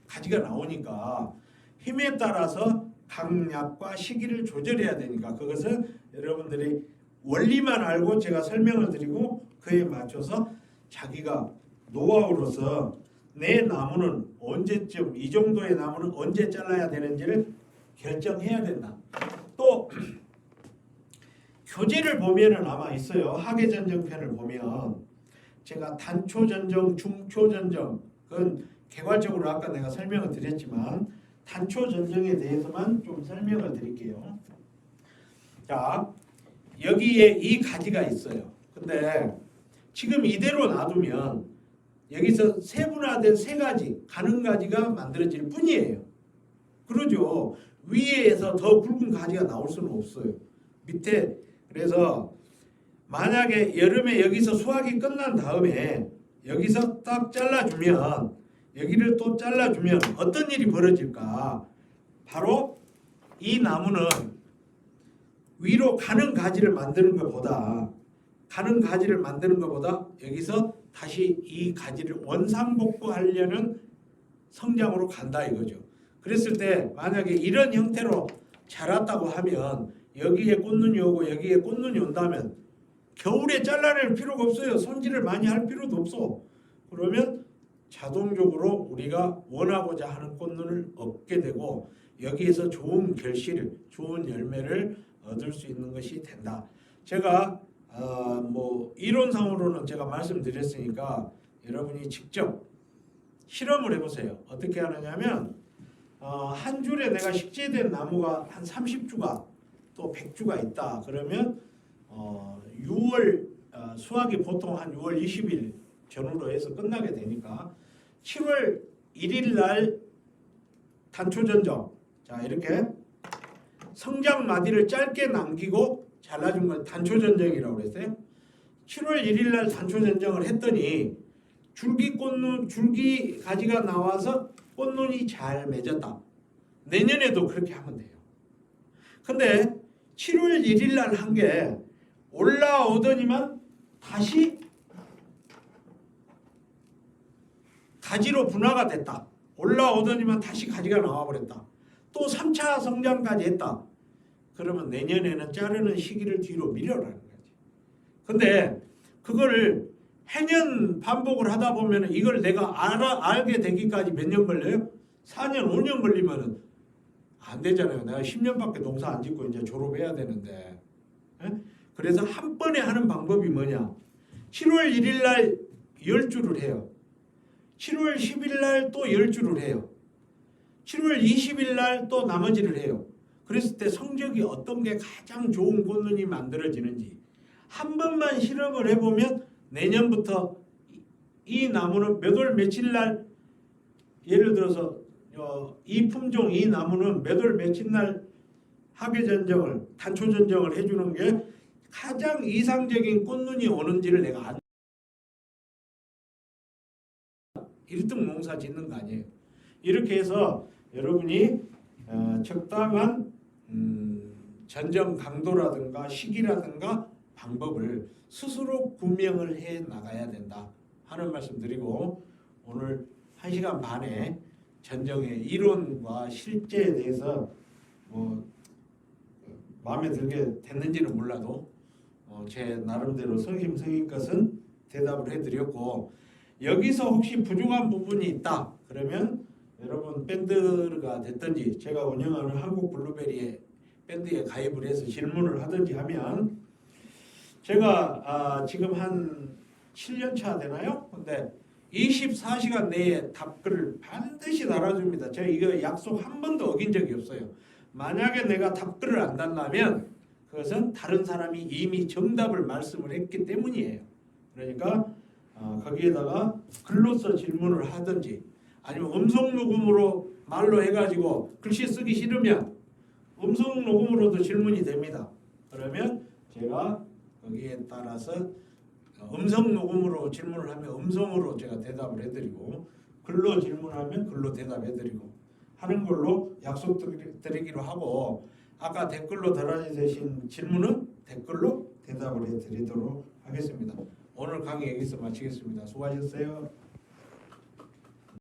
가지가 나오니까 힘에 따라서 강약과 시기를 조절해야 되니까 그것은 여러분들이 원리만 알고 제가 설명을 드리고 그에 맞춰서 자기가 노하우로서 내 나무는 언제쯤, 이 정도의 나무는 언제 잘라야 되는지를 결정해야 된다. 또 교재를 보면은 아마 있어요. 학예전정편을 보면 제가 단초전정, 중초전정, 그건 개괄적으로 아까 내가 설명을 드렸지만 단초전정에 대해서만 좀 설명을 드릴게요. 자, 여기에 이 가지가 있어요. 근데 지금 이대로 놔두면 여기서 세분화된 세 가지, 가는 가지가 만들어질 뿐이에요. 그러죠. 위에서 더 굵은 가지가 나올 수는 없어요. 밑에. 그래서 만약에 여름에 여기서 수확이 끝난 다음에 여기서 딱 잘라주면, 여기를 또 잘라주면 어떤 일이 벌어질까? 바로 이 나무는 위로 가는 가지를 만드는 것보다 여기서 다시 이 가지를 원상복구하려는 성장으로 간다 이거죠. 그랬을 때 만약에 이런 형태로 자랐다고 하면 여기에 꽃눈이 오고 여기에 꽃눈이 온다면 겨울에 잘라낼 필요가 없어요. 손질을 많이 할 필요도 없어. 그러면 자동적으로 우리가 원하고자 하는 꽃눈을 얻게 되고 여기에서 좋은 결실을, 좋은 열매를 얻을 수 있는 것이 된다. 제가 이론상으로는 제가 말씀드렸으니까 여러분이 직접 실험을 해보세요. 어떻게 하느냐면 한 줄에 내가 식재된 나무가 한 30주가 또 100주가 있다. 그러면 6월 수확이 보통 한 6월 20일 전후로 해서 끝나게 되니까 7월 1일 날 단초전정, 자 이렇게 성장 마디를 짧게 남기고 잘라준 걸 단초전정이라고 그랬어요. 7월 1일 날 단초전정을 했더니 줄기 가지가 나와서 꽃눈이 잘 맺었다. 내년에도 그렇게 하면 돼요. 근데 7월 1일 날 한 게 올라오더니만 다시 가지로 분화가 됐다. 올라오더니만 다시 가지가 나와버렸다. 또 3차 성장까지 했다. 그러면 내년에는 자르는 시기를 뒤로 미뤄라는 거지. 근데 그거를 해년 반복을 하다 보면 이걸 내가 알게 되기까지 몇 년 걸려요? 4년, 5년 걸리면 안 되잖아요. 내가 10년밖에 농사 안 짓고 이제 졸업해야 되는데. 에? 그래서 한 번에 하는 방법이 뭐냐? 7월 1일 날 10주를 해요. 7월 10일 날 또 10주를 해요. 7월 20일 날 또 나머지를 해요. 그랬을 때 성적이 어떤 게 가장 좋은 꽃눈이 만들어지는지 한 번만 실험을 해보면 내년부터 이 나무는 몇 월 며칠 날 예를 들어서 이 품종 이 나무는 몇 월 며칠 날 학예 전정을 단초 전정을 해주는 게 가장 이상적인 꽃눈이 오는지를 내가 안 1등 농사 짓는 거 아니에요. 이렇게 해서 여러분이 적당한 전정 강도라든가 시기라든가 방법을 스스로 구명을 해 나가야 된다 하는 말씀 드리고 오늘 1시간 반에 전정의 이론과 실제에 대해서 뭐 마음에 들게 됐는지는 몰라도 제 나름대로 성심성의껏은 대답을 해드렸고 여기서 혹시 부족한 부분이 있다 그러면 여러분 밴드가 됐든지 제가 운영하는 한국블루베리의 밴드에 가입을 해서 질문을 하든지 하면 제가 지금 한 7년 차 되나요? 근데 24시간 내에 답글을 반드시 달아줍니다. 제가 이거 약속 한 번도 어긴 적이 없어요. 만약에 내가 답글을 안 달라면 그것은 다른 사람이 이미 정답을 말씀을 했기 때문이에요. 그러니까 거기에다가 글로써 질문을 하든지 아니면 음성 녹음으로 말로 해가지고 글씨 쓰기 싫으면 음성 녹음으로도 질문이 됩니다. 그러면 제가 거기에 따라서 음성 녹음으로 질문을 하면 음성으로 제가 대답을 해드리고 글로 질문하면 글로 대답해드리고 하는 걸로 약속드리기로 하고 아까 댓글로 달아주신 질문은 댓글로 대답을 해드리도록 하겠습니다. 오늘 강의 여기서 마치겠습니다. 수고하셨어요.